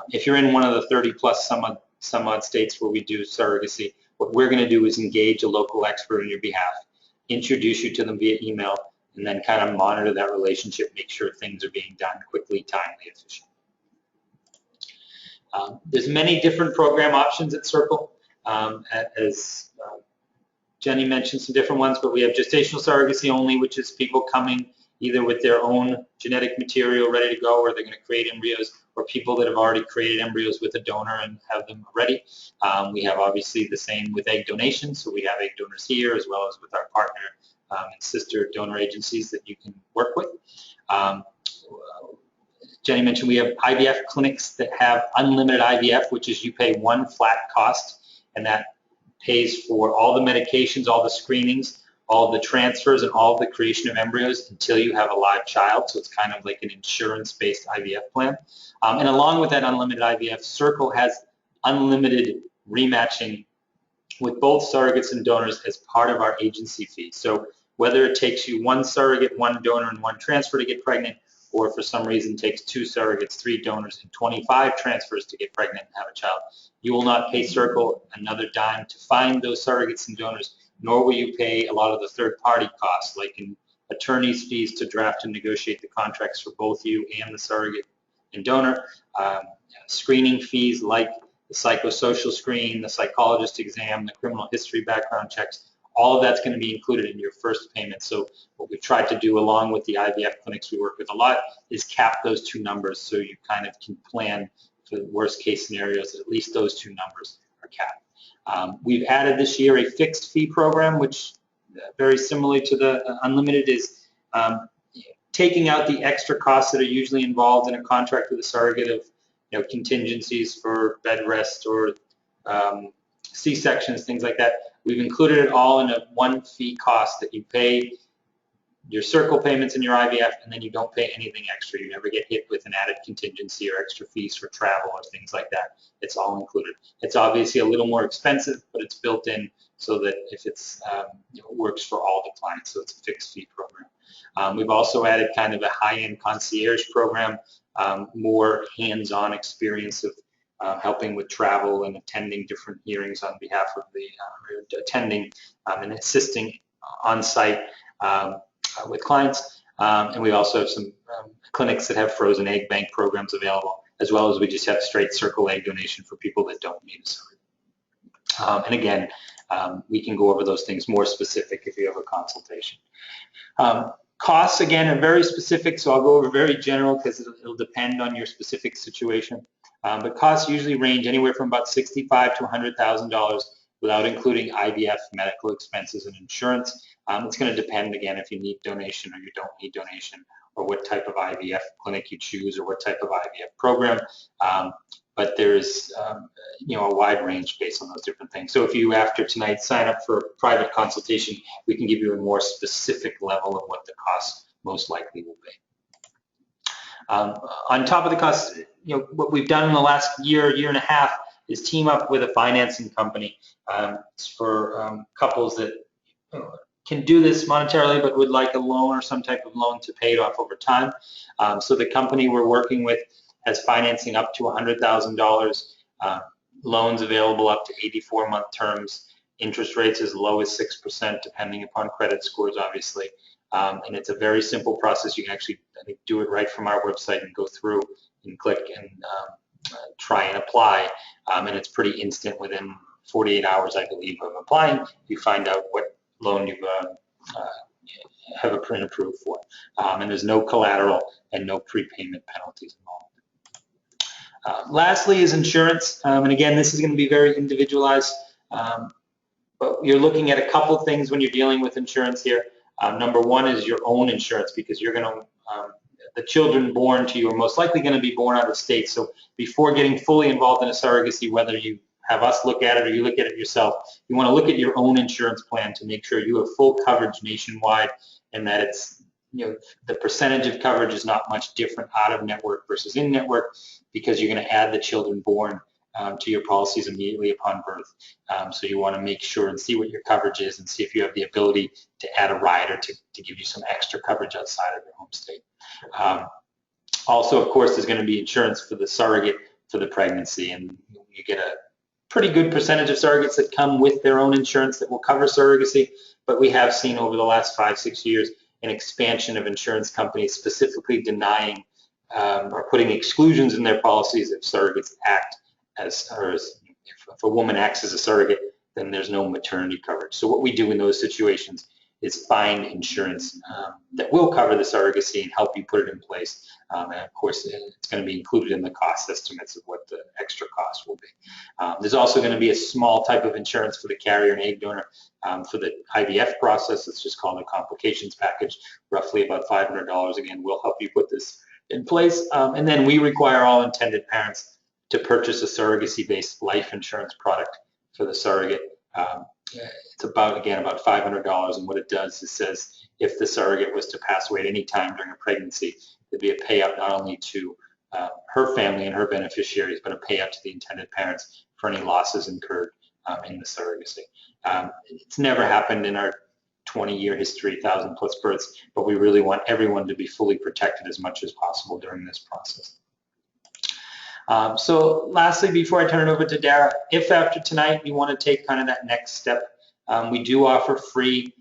If you're in one of the 30 plus some odd states where we do surrogacy, what we're going to do is engage a local expert on your behalf, introduce you to them via email, and then kind of monitor that relationship, make sure things are being done quickly, timely, efficient. There's many different program options at Circle. As Jenny mentioned some different ones, but we have gestational surrogacy only, which is people coming either with their own genetic material ready to go, or they're going to create embryos, or people that have already created embryos with a donor and have them ready. We have obviously the same with egg donation, so we have egg donors here as well as with our partner and sister donor agencies that you can work with. Jenny mentioned we have IVF clinics that have unlimited IVF, which is you pay one flat cost, and that pays for all the medications, all the screenings, all the transfers, and all the creation of embryos until you have a live child. So it's kind of like an insurance-based IVF plan. And along with that unlimited IVF, Circle has unlimited rematching with both surrogates and donors as part of our agency fee. So whether it takes you one surrogate, one donor, and one transfer to get pregnant, or for some reason takes 2 surrogates, 3 donors, and 25 transfers to get pregnant and have a child, you will not pay Circle another dime to find those surrogates and donors, nor will you pay a lot of the third-party costs, like in attorney's fees to draft and negotiate the contracts for both you and the surrogate and donor, screening fees like the psychosocial screen, the psychologist exam, the criminal history background checks. All of that's going to be included in your first payment. So what we've tried to do along with the IVF clinics we work with a lot is cap those 2 numbers so you kind of can plan for the worst case scenarios that at least those 2 numbers are capped. We've added this year a fixed fee program, which very similarly to the unlimited is taking out the extra costs that are usually involved in a contract with a surrogate of contingencies for bed rest or C-sections, things like that. We've included it all in a one fee cost that you pay your Circle payments and your IVF, and then you don't pay anything extra. You never get hit with an added contingency or extra fees for travel or things like that. It's all included. It's obviously a little more expensive, but it's built in so that if it's it works for all the clients, so it's a fixed fee program. We've also added kind of a high-end concierge program, more hands-on experience of helping with travel and attending different hearings on behalf of the attending and assisting on site with clients. And we also have some clinics that have frozen egg bank programs available, as well as we just have straight Circle egg donation for people that don't need a surrogate. And again, we can go over those things more specific if you have a consultation. Costs, again, are very specific, so I'll go over very general because it'll depend on your specific situation. But costs usually range anywhere from about $65,000 to $100,000 without including IVF, medical expenses, and insurance. It's going to depend, again, if you need donation or you don't need donation, or what type of IVF clinic you choose, or what type of IVF program. But there's a wide range based on those different things. So if you, after tonight, sign up for a private consultation, we can give you a more specific level of what the cost most likely will be. On top of the costs, what we've done in the last year and a half is team up with a financing company for couples that can do this monetarily but would like a loan or some type of loan to pay it off over time. So the company we're working with has financing up to $100,000, loans available up to 84-month terms, interest rates as low as 6% depending upon credit scores, obviously. And it's a very simple process. You can actually, I think, do it right from our website and go through and click and try and apply. And it's pretty instant. Within 48 hours, I believe, of applying, you find out what loan you have been approved for. And there's no collateral and no prepayment penalties involved. Lastly is insurance. And again, this is going to be very individualized. But you're looking at a couple things when you're dealing with insurance here. Number one is your own insurance, because you're going to, the children born to you are most likely going to be born out of state. So before getting fully involved in a surrogacy, whether you have us look at it or you look at it yourself, you want to look at your own insurance plan to make sure you have full coverage nationwide, and that it's, the percentage of coverage is not much different out of network versus in network, because you're going to add the children born to your policies immediately upon birth. So you want to make sure and see what your coverage is and see if you have the ability to add a rider to give you some extra coverage outside of your home state. Also, of course, there's going to be insurance for the surrogate for the pregnancy, and you get a pretty good percentage of surrogates that come with their own insurance that will cover surrogacy, but we have seen over the last 5-6 years an expansion of insurance companies specifically denying or putting exclusions in their policies if surrogates act as if a woman acts as a surrogate, then there's no maternity coverage. So what we do in those situations is find insurance that will cover the surrogacy and help you put it in place. And of course, it's going to be included in the cost estimates of what the extra cost will be. There's also going to be a small type of insurance for the carrier and egg donor for the IVF process. It's just called a complications package, roughly about $500. Again, we'll help you put this in place. And then we require all intended parents to purchase a surrogacy-based life insurance product for the surrogate. It's about $500, and what it does is says if the surrogate was to pass away at any time during a pregnancy, there'd be a payout not only to her family and her beneficiaries, but a payout to the intended parents for any losses incurred in the surrogacy. It's never happened in our 20-year history, 1,000+ births, but we really want everyone to be fully protected as much as possible during this process. So lastly, before I turn it over to Dara, if after tonight you want to take kind of that next step, we do offer free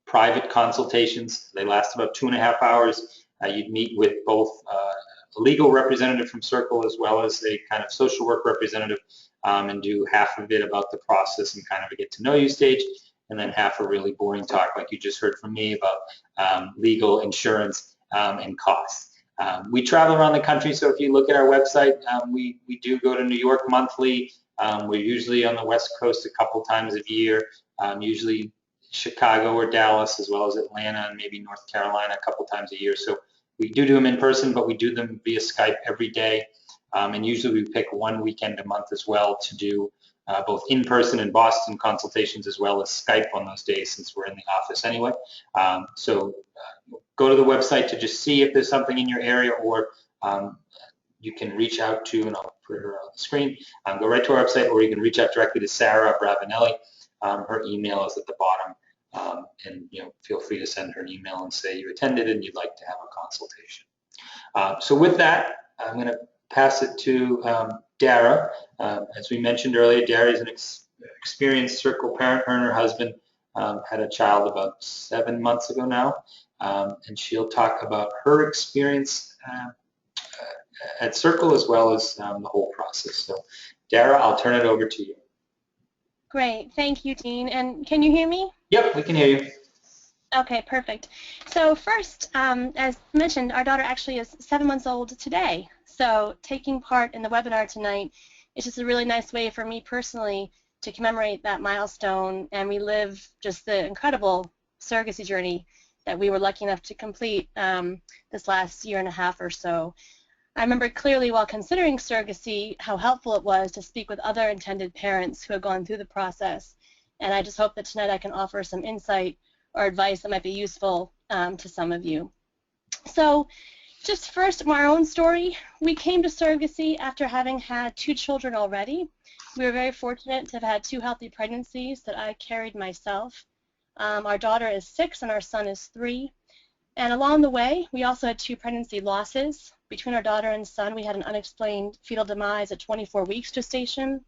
private consultations. They last about 2.5 hours. You'd meet with both a legal representative from Circle as well as a kind of social work representative, and do half of it about the process and kind of a get to know you stage, and then half a really boring talk like you just heard from me about legal, insurance, and costs. We travel around the country, so if you look at our website, we do go to New York monthly. We're usually on the West Coast a couple times a year, usually Chicago or Dallas, as well as Atlanta and maybe North Carolina a couple times a year. So we do them in person, but we do them via Skype every day. And usually we pick one weekend a month as well to do both in-person and Boston consultations, as well as Skype on those days since we're in the office anyway. So go to the website to just see if there's something in your area, or you can reach out to, and I'll put her on the screen, go right to our website, or you can reach out directly to Sarah Bravanelli. Her email is at the bottom, and feel free to send her an email and say you attended and you'd like to have a consultation. So with that, I'm going to pass it to Dara. As we mentioned earlier, Dara is an experienced Circle parent. Her and her husband had a child about 7 months ago now, and she'll talk about her experience at Circle as well as the whole process. So Dara, I'll turn it over to you. Great, thank you, Dean. And can you hear me? Yep, we can hear you. Okay, perfect. So first, as mentioned, our daughter actually is 7 months old today. So taking part in the webinar tonight is just a really nice way for me personally to commemorate that milestone and relive just the incredible surrogacy journey that we were lucky enough to complete this last 1.5 years or so. I remember clearly while considering surrogacy how helpful it was to speak with other intended parents who have gone through the process, and I just hope that tonight I can offer some insight or advice that might be useful to some of you. So just first, our own story. We came to surrogacy after having had 2 children already. We were very fortunate to have had 2 healthy pregnancies that I carried myself. Our daughter is 6 and our son is 3. And along the way, we also had 2 pregnancy losses. between our daughter and son, we had an unexplained fetal demise at 24 weeks gestation.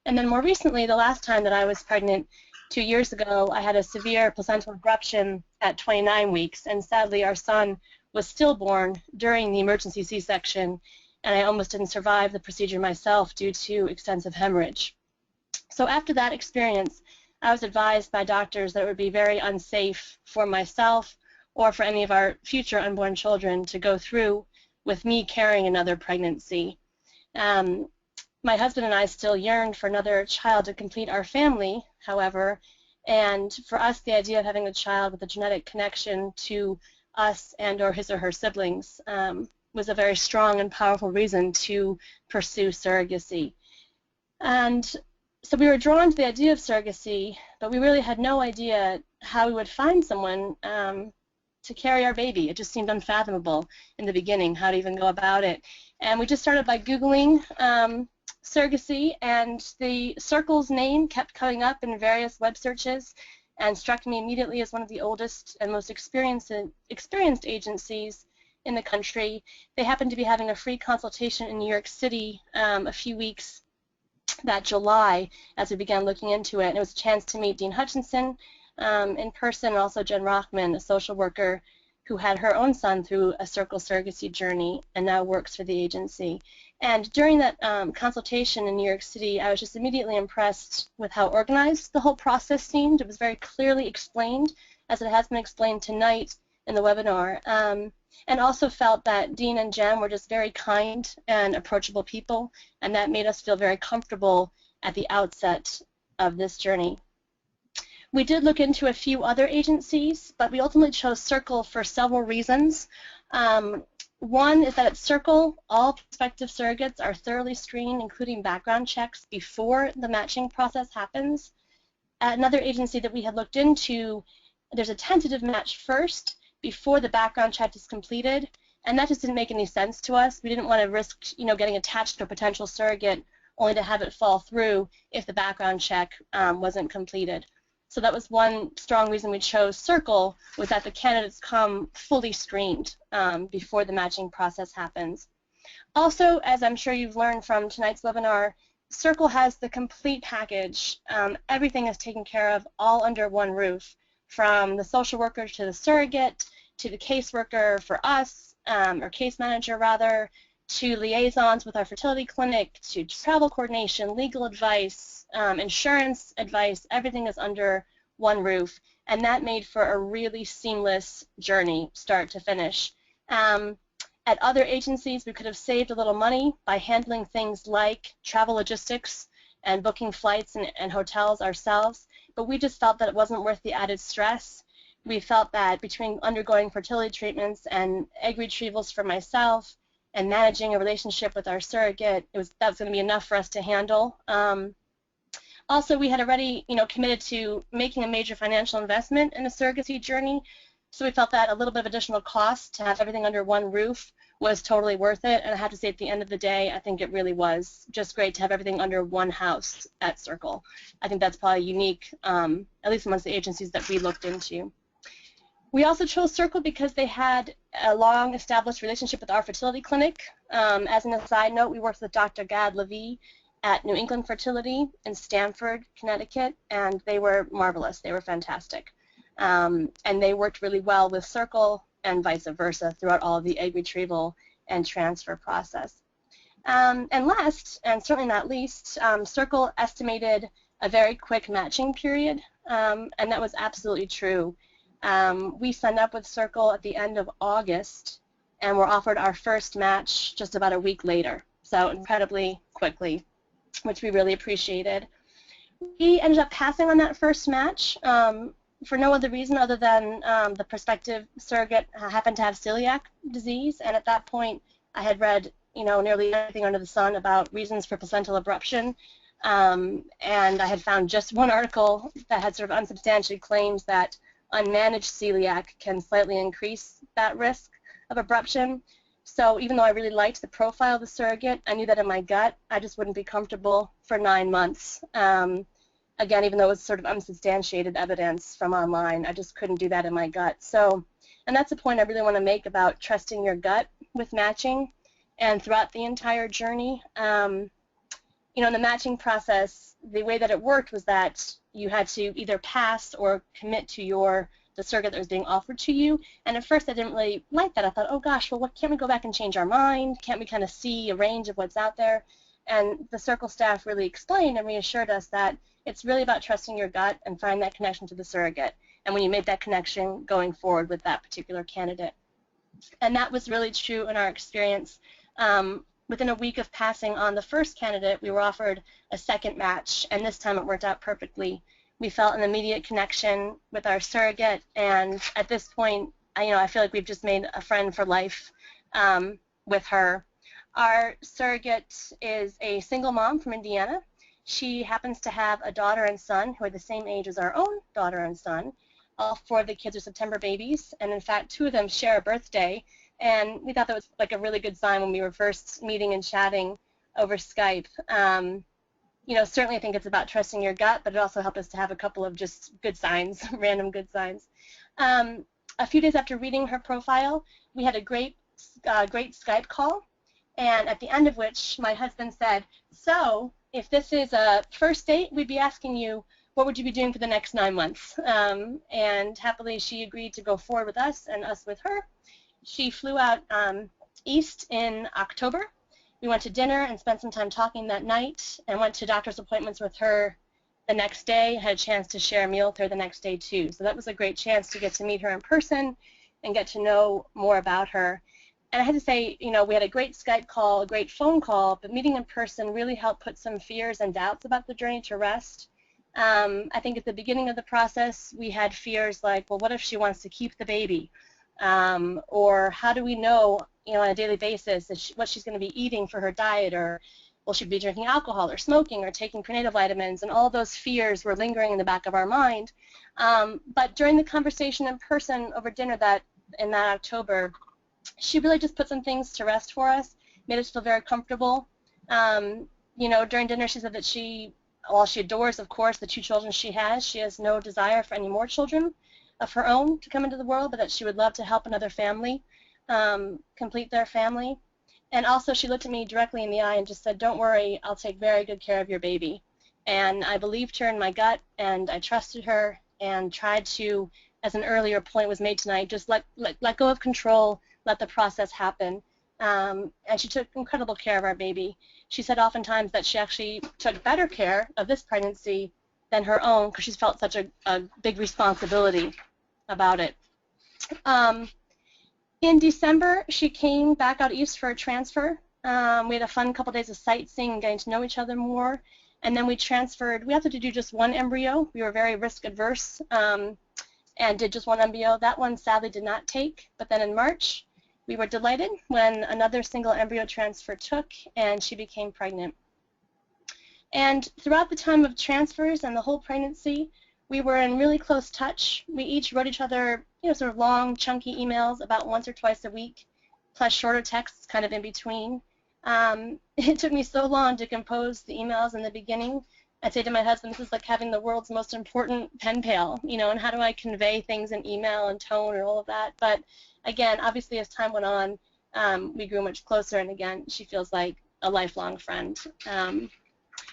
And then more recently, the last time that I was pregnant, 2 years ago, I had a severe placental abruption at 29 weeks, and sadly our son was stillborn during the emergency C-section, and I almost didn't survive the procedure myself due to extensive hemorrhage. So after that experience, I was advised by doctors that it would be very unsafe for myself or for any of our future unborn children to go through with me carrying another pregnancy. My husband and I still yearned for another child to complete our family, however, and for us the idea of having a child with a genetic connection to us and or his or her siblings was a very strong and powerful reason to pursue surrogacy. And so we were drawn to the idea of surrogacy, but we really had no idea how we would find someone to carry our baby. It just seemed unfathomable in the beginning how to even go about it. And we just started by Googling surrogacy, and the Circle's name kept coming up in various web searches and struck me immediately as one of the oldest and most experienced agencies in the country. They happened to be having a free consultation in New York City a few weeks that July as we began looking into it, and it was a chance to meet Dean Hutchinson in person, and also Jen Rockman, a social worker who had her own son through a Circle surrogacy journey and now works for the agency. And during that consultation in New York City, I was just immediately impressed with how organized the whole process seemed. It was very clearly explained, as it has been explained tonight in the webinar, and also felt that Dean and Jen were just very kind and approachable people, and that made us feel very comfortable at the outset of this journey. We did look into a few other agencies, but we ultimately chose Circle for several reasons. One is that at Circle, all prospective surrogates are thoroughly screened, including background checks, before the matching process happens. At another agency that we had looked into, there's a tentative match first before the background check is completed, and that just didn't make any sense to us. We didn't want to risk, getting attached to a potential surrogate only to have it fall through if the background check wasn't completed. So that was one strong reason we chose Circle, was that the candidates come fully screened before the matching process happens. Also, as I'm sure you've learned from tonight's webinar, Circle has the complete package. Everything is taken care of all under one roof, from the social worker to the surrogate, to the caseworker for us, or case manager rather, to liaisons with our fertility clinic, to travel coordination, legal advice, insurance advice. Everything is under one roof, and that made for a really seamless journey, start to finish. At other agencies, we could have saved a little money by handling things like travel logistics and booking flights and hotels ourselves, but we just felt that it wasn't worth the added stress. We felt that between undergoing fertility treatments and egg retrievals for myself and managing a relationship with our surrogate, that was going to be enough for us to handle. Also, we had already, committed to making a major financial investment in a surrogacy journey, so we felt that a little bit of additional cost to have everything under one roof was totally worth it. And I have to say, at the end of the day, I think it really was just great to have everything under one house at Circle. I think that's probably unique, at least amongst the agencies that we looked into. We also chose Circle because they had a long-established relationship with our fertility clinic. As an aside note, we worked with Dr. Gad Levy at New England Fertility in Stamford, Connecticut, and they were marvelous. They were fantastic. And they worked really well with Circle and vice versa throughout all of the egg retrieval and transfer process. And last, and certainly not least, Circle estimated a very quick matching period, and that was absolutely true. We signed up with Circle at the end of August and were offered our first match just about a week later, so incredibly quickly, which we really appreciated. We ended up passing on that first match for no other reason other than the prospective surrogate happened to have celiac disease, and at that point I had read nearly everything under the sun about reasons for placental abruption, and I had found just one article that had sort of unsubstantiated claims that unmanaged celiac can slightly increase that risk of abruption. So even though I really liked the profile of the surrogate, I knew that in my gut I just wouldn't be comfortable for 9 months. Again, even though it was sort of unsubstantiated evidence from online, I just couldn't do that in my gut. So, and that's a point I really want to make about trusting your gut with matching. and throughout the entire journey. You know, in the matching process, the way that it worked was that you had to either pass or commit to the surrogate that was being offered to you. And at first I didn't really like that. I thought, oh gosh, well, what, can't we go back and change our mind? Can't we kind of see a range of what's out there? And the Circle staff really explained and reassured us that it's really about trusting your gut and finding that connection to the surrogate. And when you made that connection, going forward with that particular candidate. And that was really true in our experience. Within a week of passing on the first candidate, we were offered a second match, and this time it worked out perfectly. We felt an immediate connection with our surrogate, and at this point, I feel like we've just made a friend for life with her. Our surrogate is a single mom from Indiana. She happens to have a daughter and son who are the same age as our own daughter and son. All 4 of the kids are September babies, and in fact, 2 of them share a birthday. And we thought that was like a really good sign when we were first meeting and chatting over Skype. Certainly I think it's about trusting your gut, but it also helped us to have a couple of just good signs, random good signs. A few days after reading her profile, we had a great Skype call, and at the end of which my husband said, so if this is a first date, we'd be asking you, what would you be doing for the next 9 months? And happily she agreed to go forward with us and us with her. She flew out east in October. We went to dinner and spent some time talking that night and went to doctor's appointments with her the next day, had a chance to share a meal with her the next day too. So that was a great chance to get to meet her in person and get to know more about her. And I had to say, we had a great Skype call, a great phone call, but meeting in person really helped put some fears and doubts about the journey to rest. I think at the beginning of the process, we had fears like, well, what if she wants to keep the baby? Or how do we know, on a daily basis what she's going to be eating for her diet, or will she be drinking alcohol or smoking or taking prenatal vitamins? And all those fears were lingering in the back of our mind. But during the conversation in person over dinner in that October, she really just put some things to rest for us, made us feel very comfortable. During dinner she said that while she adores, of course, the 2 children she has no desire for any more children of her own to come into the world, but that she would love to help another family complete their family. And also she looked at me directly in the eye and just said, don't worry, I'll take very good care of your baby. And I believed her in my gut, and I trusted her and tried to, as an earlier point was made tonight, just let go of control, let the process happen. And she took incredible care of our baby. She said oftentimes that she actually took better care of this pregnancy than her own because she's felt such a big responsibility about it. In December, she came back out east for a transfer. We had a fun couple days of sightseeing and getting to know each other more. And then we transferred. We had to do just 1 embryo. We were very risk adverse and did just 1 embryo. That one sadly did not take. But then in March, we were delighted when another single embryo transfer took, and she became pregnant. And throughout the time of transfers and the whole pregnancy, we were in really close touch. We each wrote each other, sort of long, chunky emails about once or twice a week, plus shorter texts kind of in between. It took me so long to compose the emails in the beginning. I'd say to my husband, this is like having the world's most important pen pal, and how do I convey things in email and tone and all of that. But again, obviously as time went on, we grew much closer, and again, she feels like a lifelong friend.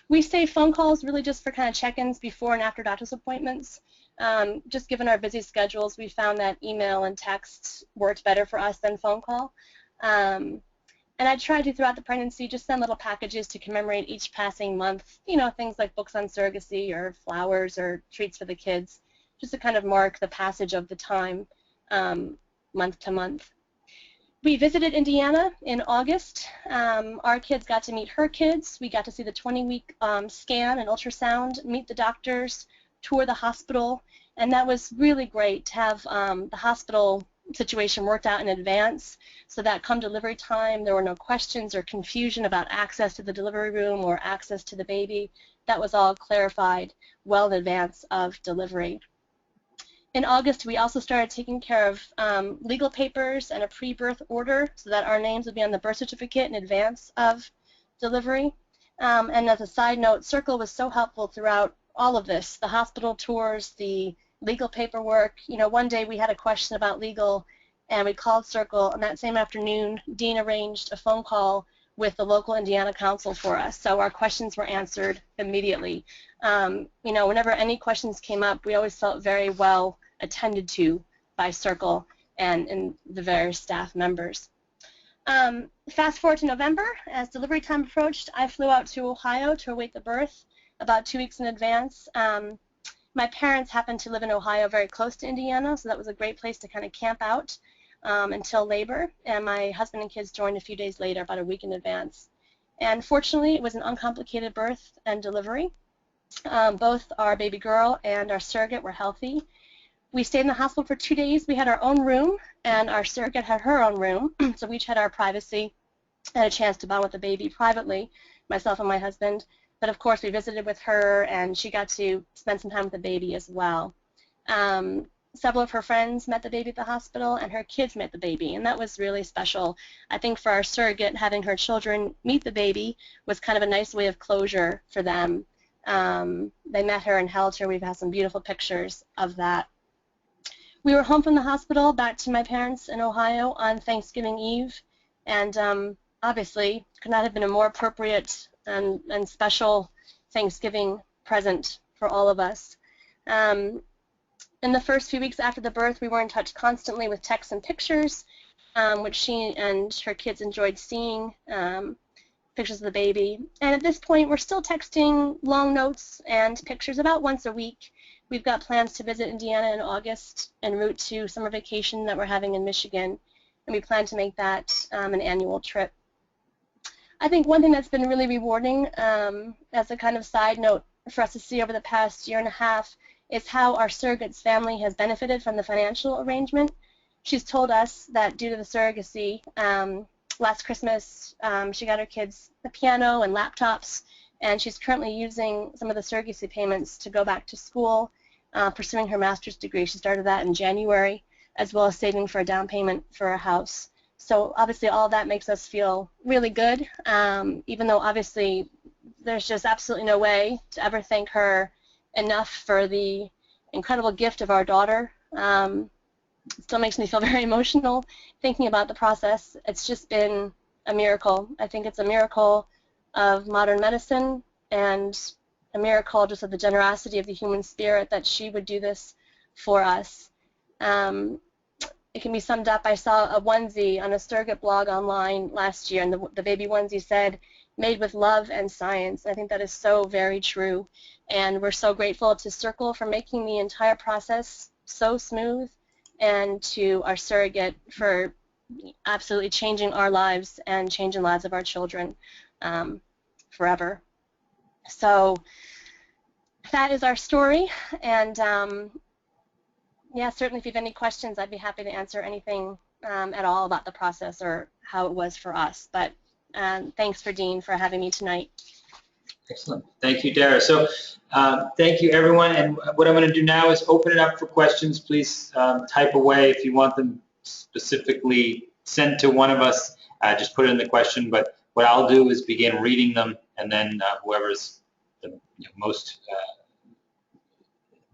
We save phone calls really just for kind of check-ins before and after doctor's appointments. Just given our busy schedules, we found that email and text worked better for us than phone call. And I tried to, throughout the pregnancy, just send little packages to commemorate each passing month, things like books on surrogacy or flowers or treats for the kids, just to kind of mark the passage of the time month to month. We visited Indiana in August. Our kids got to meet her kids. We got to see the 20-week scan and ultrasound, meet the doctors, tour the hospital, and that was really great to have the hospital situation worked out in advance so that come delivery time there were no questions or confusion about access to the delivery room or access to the baby. That was all clarified well in advance of delivery. In August, we also started taking care of legal papers and a pre-birth order so that our names would be on the birth certificate in advance of delivery. And as a side note, Circle was so helpful throughout all of this, the hospital tours, the legal paperwork. One day we had a question about legal, and we called Circle, and that same afternoon, Dean arranged a phone call with the local Indiana council for us, so our questions were answered immediately. You know, whenever any questions came up, we always felt very well attended to by Circle and the various staff members. Fast forward to November, as delivery time approached, I flew out to Ohio to await the birth about 2 weeks in advance. My parents happened to live in Ohio very close to Indiana, so that was a great place to kind of camp out until labor, and my husband and kids joined a few days later, about a week in advance. And fortunately, it was an uncomplicated birth and delivery. Both our baby girl and our surrogate were healthy. We stayed in the hospital for 2 days. We had our own room, and our surrogate had her own room, so we each had our privacy and a chance to bond with the baby privately, myself and my husband. But of course, we visited with her, and she got to spend some time with the baby as well. Several of her friends met the baby at the hospital, and her kids met the baby, and that was really special. I think for our surrogate, having her children meet the baby was kind of a nice way of closure for them. They met her and held her. We've had some beautiful pictures of that. We were home from the hospital back to my parents in Ohio on Thanksgiving Eve, and obviously could not have been a more appropriate and special Thanksgiving present for all of us. In the first few weeks after the birth, we were in touch constantly with texts and pictures, which she and her kids enjoyed seeing, pictures of the baby. And at this point, we're still texting long notes and pictures about once a week. We've got plans to visit Indiana in August en route to summer vacation that we're having in Michigan, and we plan to make that an annual trip. I think one thing that's been really rewarding as a kind of side note for us to see over the past year and a half is how our surrogate's family has benefited from the financial arrangement. She's told us that due to the surrogacy, last Christmas she got her kids a piano and laptops, and she's currently using some of the surrogacy payments to go back to school, pursuing her master's degree. She started that in January, as well as saving for a down payment for a house. So obviously all that makes us feel really good, even though obviously there's just absolutely no way to ever thank her enough for the incredible gift of our daughter. It still makes me feel very emotional thinking about the process. It's just been a miracle. I think it's a miracle of modern medicine and a miracle just of the generosity of the human spirit that she would do this for us. It can be summed up. I saw a onesie on a surrogate blog online last year, and the baby onesie said, "Made with love and science." I think that is so very true, and we're so grateful to Circle for making the entire process so smooth, and to our surrogate for absolutely changing our lives and changing the lives of our children forever. So that is our story, and yeah, certainly if you have any questions, I'd be happy to answer anything at all about the process or how it was for us. But thanks for Dean for having me tonight. Excellent. Thank you, Dara. So thank you, everyone. And what I'm going to do now is open it up for questions. Please type away if you want them specifically sent to one of us. Just put it in the question. But what I'll do is begin reading them, and then whoever's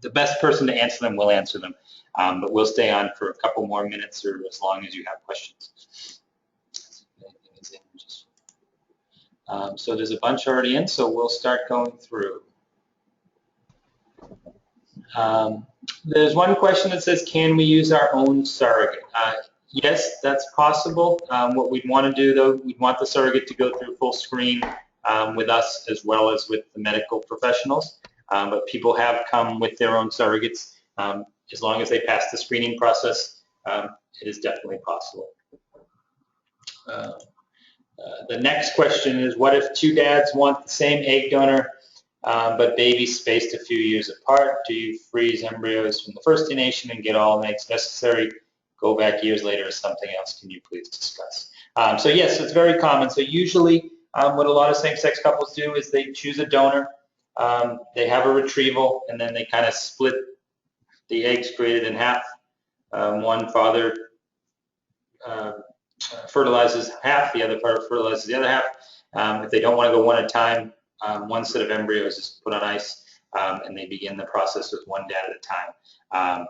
the best person to answer them will answer them. But we'll stay on for a couple more minutes or as long as you have questions. So there's a bunch already in, so we'll start going through. There's one question that says, can we use our own surrogate? Yes, that's possible. What we'd want to do, though, we'd want the surrogate to go through full screen with us as well as with the medical professionals. But people have come with their own surrogates. As long as they pass the screening process, it is definitely possible. The next question is, what if two dads want the same egg donor, but babies spaced a few years apart? Do you freeze embryos from the first donation and get all eggs necessary, go back years later, or something else? Can you please discuss? So yes, it's very common. So usually what a lot of same-sex couples do is they choose a donor, they have a retrieval, and then they kind of split the eggs created in half. One father fertilizes half, the other part fertilizes the other half. If they don't want to go one at a time, one set of embryos is put on ice, and they begin the process with one dad at a time.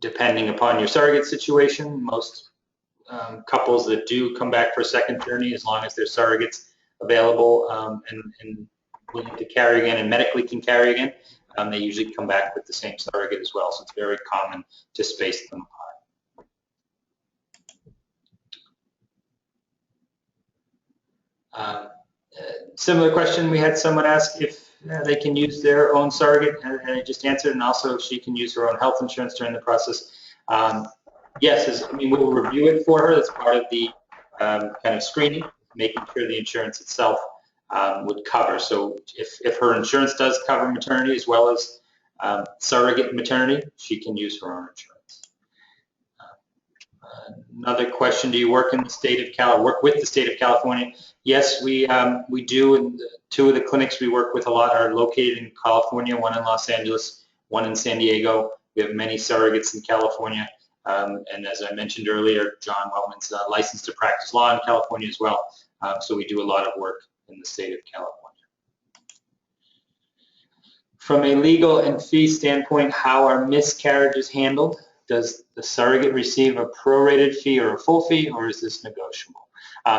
depending upon your surrogate situation, most couples that do come back for a second journey, as long as there's surrogates available and willing to carry again and medically can carry again, they usually come back with the same surrogate as well. So it's very common to space them apart. Similar question, we had someone ask if they can use their own surrogate, and I just answered, and also if she can use her own health insurance during the process. Yes, I mean, we'll review it for her. That's part of the kind of screening, making sure the insurance itself would cover. So if her insurance does cover maternity as well as surrogate maternity, she can use her own insurance. Another question, do you work in the state of California, work with the state of California? Yes, we do, and two of the clinics we work with a lot are located in California, one in Los Angeles, one in San Diego. We have many surrogates in California, and as I mentioned earlier, John Wellman's licensed to practice law in California as well, so we do a lot of work in the state of California. From a legal and fee standpoint, how are miscarriages handled? Does the surrogate receive a prorated fee or a full fee, or is this negotiable?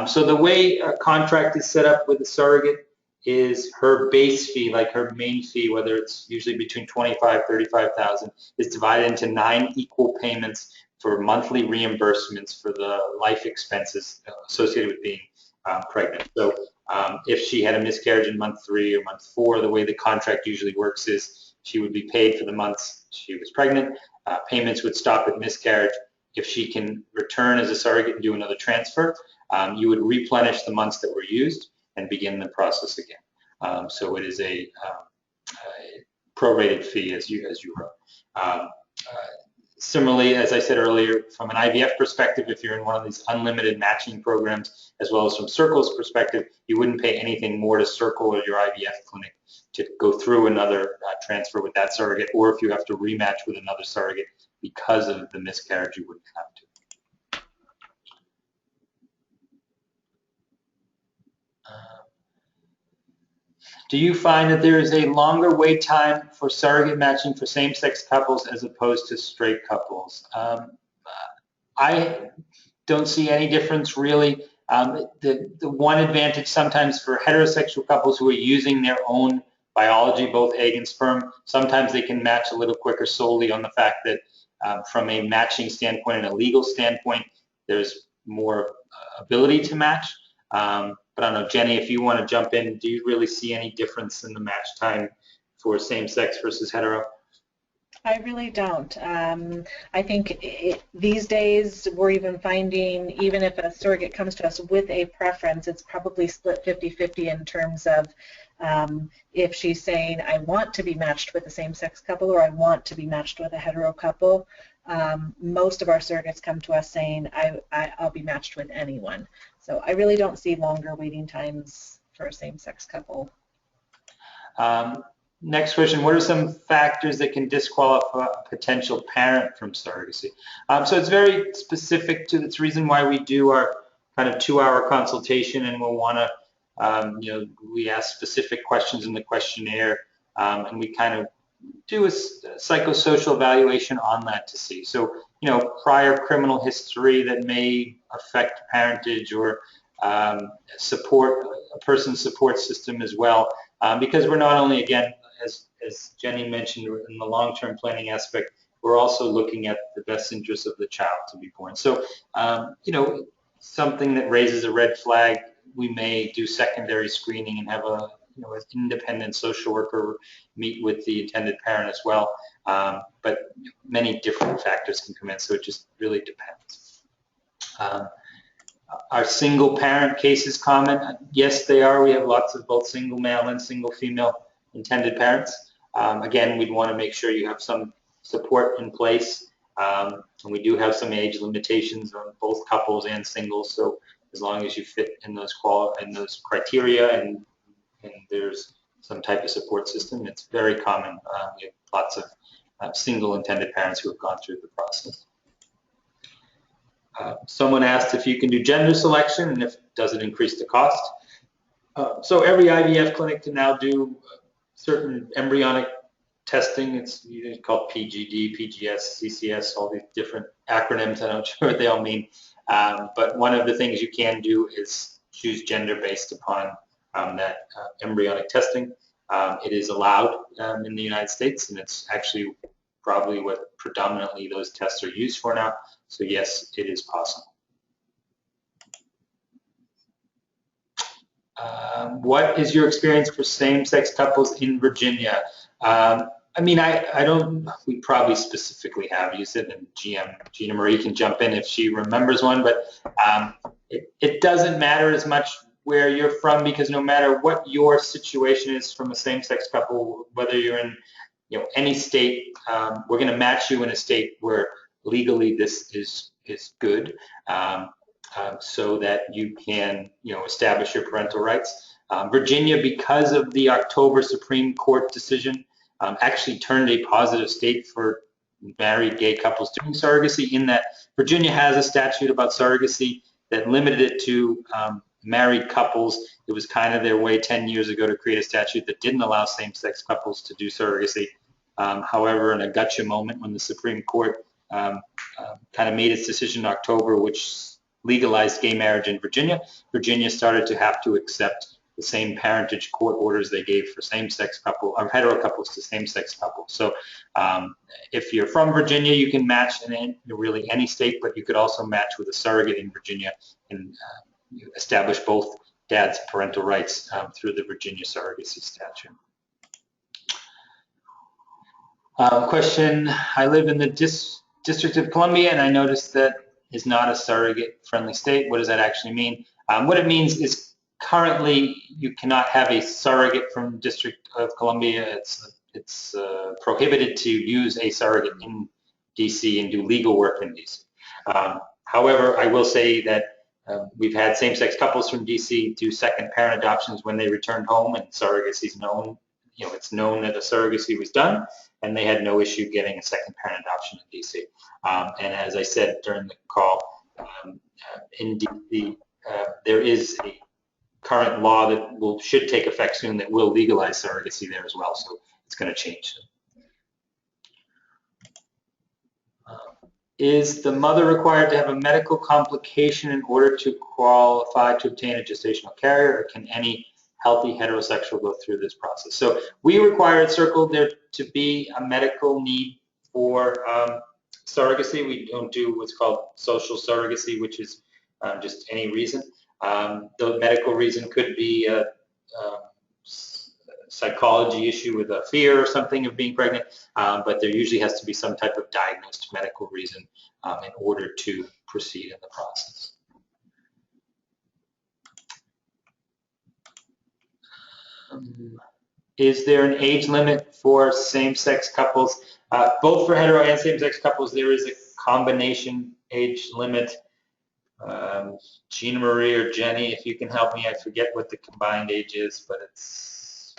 So the way a contract is set up with a surrogate is her base fee, like her main fee, whether it's usually between $25,000, $35,000, is divided into 9 equal payments for monthly reimbursements for the life expenses associated with being pregnant. So if she had a miscarriage in month 3 or month 4, the way the contract usually works is she would be paid for the months she was pregnant. Payments would stop at miscarriage. If she can return as a surrogate and do another transfer, you would replenish the months that were used and begin the process again. So it is a prorated fee, as you wrote. Similarly, as I said earlier, from an IVF perspective, if you're in one of these unlimited matching programs, as well as from Circle's perspective, you wouldn't pay anything more to Circle or your IVF clinic to go through another transfer with that surrogate, or if you have to rematch with another surrogate because of the miscarriage, you wouldn't have to. Do you find that there is a longer wait time for surrogate matching for same-sex couples as opposed to straight couples? I don't see any difference really. The one advantage sometimes for heterosexual couples who are using their own biology, both egg and sperm, sometimes they can match a little quicker solely on the fact that from a matching standpoint and a legal standpoint, there's more ability to match. But I don't know, Jenny, if you want to jump in, do you really see any difference in the match time for same-sex versus hetero? I really don't. I think these days we're even finding, even if a surrogate comes to us with a preference, it's probably split 50-50 in terms of if she's saying, I want to be matched with a same-sex couple or I want to be matched with a hetero couple. Most of our surrogates come to us saying, I'll be matched with anyone. So I really don't see longer waiting times for a same-sex couple. Next question, what are some factors that can disqualify a potential parent from surrogacy? So it's very specific to, it's the reason why we do our kind of 2-hour consultation, and we'll want to, we ask specific questions in the questionnaire, and we kind of do a psychosocial evaluation on that to see. So, prior criminal history that may affect parentage or support, a person's support system as well, because we're not only, again, as Jenny mentioned, in the long-term planning aspect, we're also looking at the best interest of the child to be born. So, something that raises a red flag, we may do secondary screening and have an independent social worker meet with the intended parent as well. But many different factors can come in, so it just really depends. Are single parent cases common? Yes, they are. We have lots of both single male and single female intended parents. Again, we'd want to make sure you have some support in place. And we do have some age limitations on both couples and singles. So as long as you fit in those criteria and there's some type of support system, it's very common. We have lots of single intended parents who have gone through the process. Someone asked if you can do gender selection and if does it increase the cost. So every IVF clinic can now do certain embryonic testing. It's usually called PGD, PGS, CCS, all these different acronyms. I'm not sure what they all mean. But one of the things you can do is choose gender based upon that embryonic testing. It is allowed in the United States, and it's actually probably what predominantly those tests are used for now. So yes, it is possible. What is your experience for same-sex couples in Virginia? I mean, I don't, we probably specifically have used it, and Gina Marie can jump in if she remembers one, but it doesn't matter as much where you're from, because no matter what your situation is from a same-sex couple, whether you're in any state, we're going to match you in a state where legally this is good, so that you can establish your parental rights. Virginia, because of the October Supreme Court decision, actually turned a positive state for married gay couples doing surrogacy, in that Virginia has a statute about surrogacy that limited it to married couples. It was kind of their way 10 years ago to create a statute that didn't allow same-sex couples to do surrogacy. However, in a gotcha moment when the Supreme Court kind of made its decision in October, which legalized gay marriage in Virginia, Virginia started to have to accept the same parentage court orders they gave for same-sex couple or hetero couples to same-sex couples. So if you're from Virginia, you can match in really any state, but you could also match with a surrogate in Virginia and establish both dad's parental rights through the Virginia surrogacy statute. Question, I live in the District of Columbia, and I noticed that is not a surrogate-friendly state. What does that actually mean? What it means is currently you cannot have a surrogate from District of Columbia. It's prohibited to use a surrogate in DC and do legal work in DC. However, I will say that we've had same-sex couples from DC do second parent adoptions when they returned home, and surrogacy is known. It's known that a surrogacy was done, and they had no issue getting a second parent adoption in DC. And as I said during the call, in DC, there is a current law that should take effect soon that will legalize surrogacy there as well. So it's going to change. Is the mother required to have a medical complication in order to qualify to obtain a gestational carrier, or can any healthy heterosexual go through this process? So we require at Circle there to be a medical need for surrogacy. We don't do what's called social surrogacy, which is just any reason. The medical reason could be a psychology issue with a fear or something of being pregnant, but there usually has to be some type of diagnosed medical reason in order to proceed in the process. Is there an age limit for same-sex couples? Both for hetero and same-sex couples, there is a combination age limit. Gina Marie or Jenny, if you can help me, I forget what the combined age is, but it's...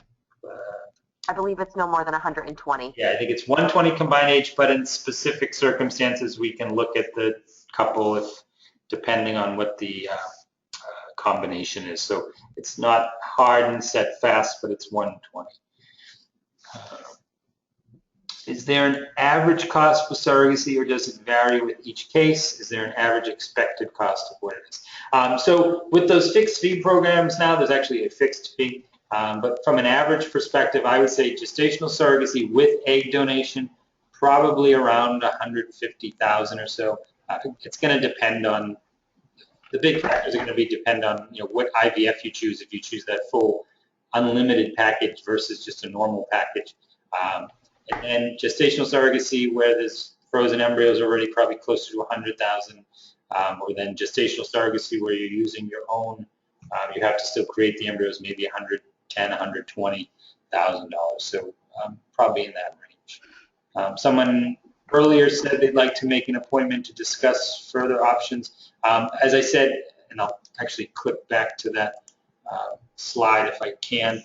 I believe it's no more than 120. Yeah, I think it's 120 combined age, but in specific circumstances, we can look at the couple if, depending on what the combination is. So it's not hard and set fast, but it's 120. Is there an average cost for surrogacy, or does it vary with each case? Is there an average expected cost of what it is? So with those fixed fee programs now, there's actually a fixed fee. But from an average perspective, I would say gestational surrogacy with egg donation, probably around $150,000 or so. It's going to depend on, the big factors are going to depend on what IVF you choose, if you choose that full unlimited package versus just a normal package. And then gestational surrogacy, where there's frozen embryos already, probably closer to 100,000. Or then gestational surrogacy, where you're using your own, you have to still create the embryos, maybe $110,000, $120,000. So probably in that range. Someone earlier said they'd like to make an appointment to discuss further options. As I said, and I'll actually click back to that slide if I can.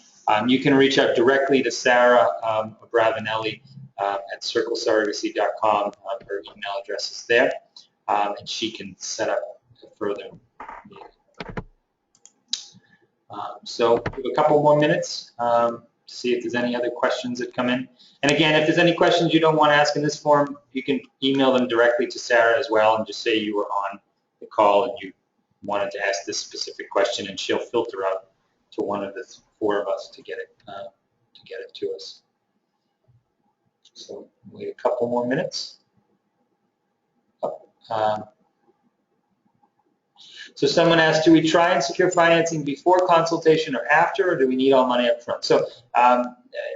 You can reach out directly to Sarah Abravanelli at circlesurrogacy.com. Her email address is there, and she can set up a further meeting. So we have a couple more minutes to see if there's any other questions that come in. And again, if there's any questions you don't want to ask in this form, you can email them directly to Sarah as well and just say you were on the call and you wanted to ask this specific question, and she'll filter out to one of the 4 of us to get it to us. So wait a couple more minutes. So someone asked, do we try and secure financing before consultation or after, or do we need all money up front? So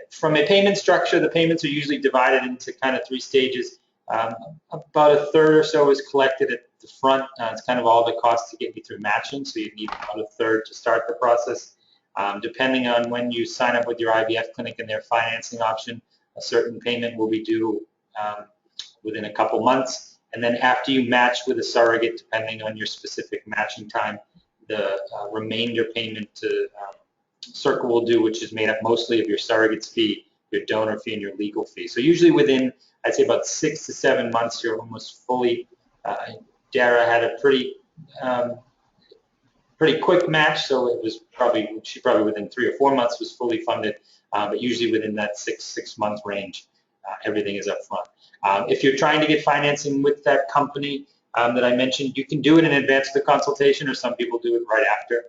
from a payment structure, the payments are usually divided into kind of 3 stages. About a third or so is collected at the front. It's kind of all the costs to get you through matching, so you need about a third to start the process. Depending on when you sign up with your IVF clinic and their financing option, a certain payment will be due within a couple months. And then after you match with a surrogate, depending on your specific matching time, the remainder payment to Circle will do, which is made up mostly of your surrogate's fee, your donor fee, and your legal fee. So usually within, I'd say about 6 to 7 months, you're almost fully, Dara had a pretty quick match, so it was she probably within 3 or 4 months was fully funded, but usually within that 6 month range, everything is up front. If you're trying to get financing with that company that I mentioned, you can do it in advance of the consultation, or some people do it right after.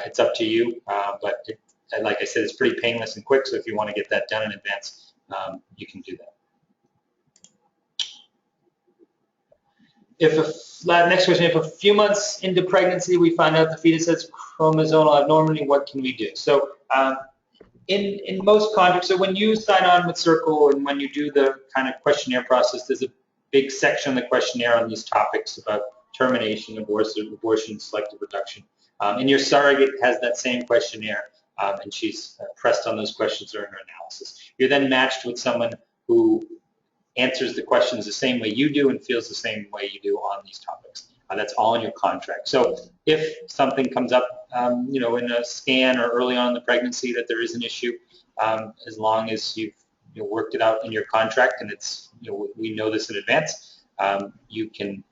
It's up to you, but like I said, it's pretty painless and quick, so if you want to get that done in advance, you can do that. Next question, if a few months into pregnancy we find out the fetus has chromosomal abnormality, what can we do? So in most contracts, so when you sign on with Circle and when you do the kind of questionnaire process, there's a big section of the questionnaire on these topics about termination, abortion, selective reduction. And your surrogate has that same questionnaire, and she's pressed on those questions during her analysis. You're then matched with someone who answers the questions the same way you do and feels the same way you do on these topics. That's all in your contract. So if something comes up, in a scan or early on in the pregnancy that there is an issue, as long as you've worked it out in your contract and it's, we know this in advance, you can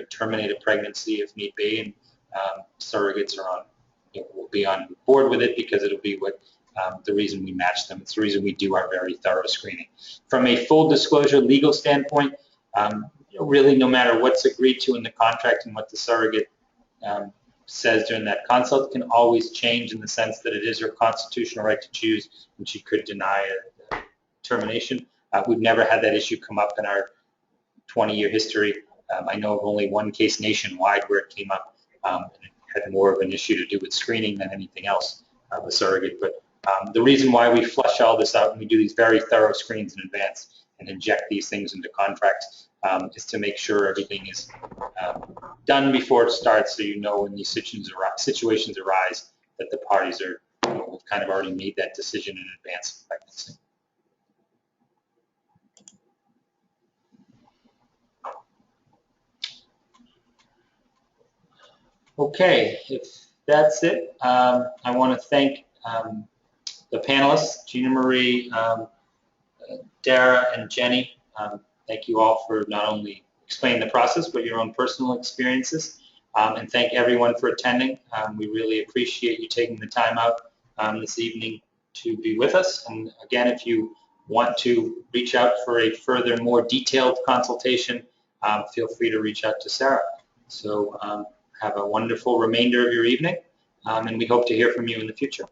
terminate a pregnancy if need be, and surrogates are on, will be on board with it because it'll be what the reason we match them. It's the reason we do our very thorough screening. From a full disclosure legal standpoint, really no matter what's agreed to in the contract and what the surrogate says during that consult can always change, in the sense that it is her constitutional right to choose, and she could deny a termination. We've never had that issue come up in our 20-year history. I know of only one case nationwide where it came up, and it had more of an issue to do with screening than anything else, the surrogate. But the reason why we flush all this out and we do these very thorough screens in advance and inject these things into contracts is to make sure everything is done before it starts, so when these situations arise that the parties are kind of already made that decision in advance of pregnancy. Okay, if that's it, I want to thank the panelists, Gina Marie, Dara, and Jenny. Thank you all for not only explaining the process, but your own personal experiences. And thank everyone for attending. We really appreciate you taking the time out this evening to be with us. And again, if you want to reach out for a further, more detailed consultation, feel free to reach out to Sarah. So have a wonderful remainder of your evening, and we hope to hear from you in the future.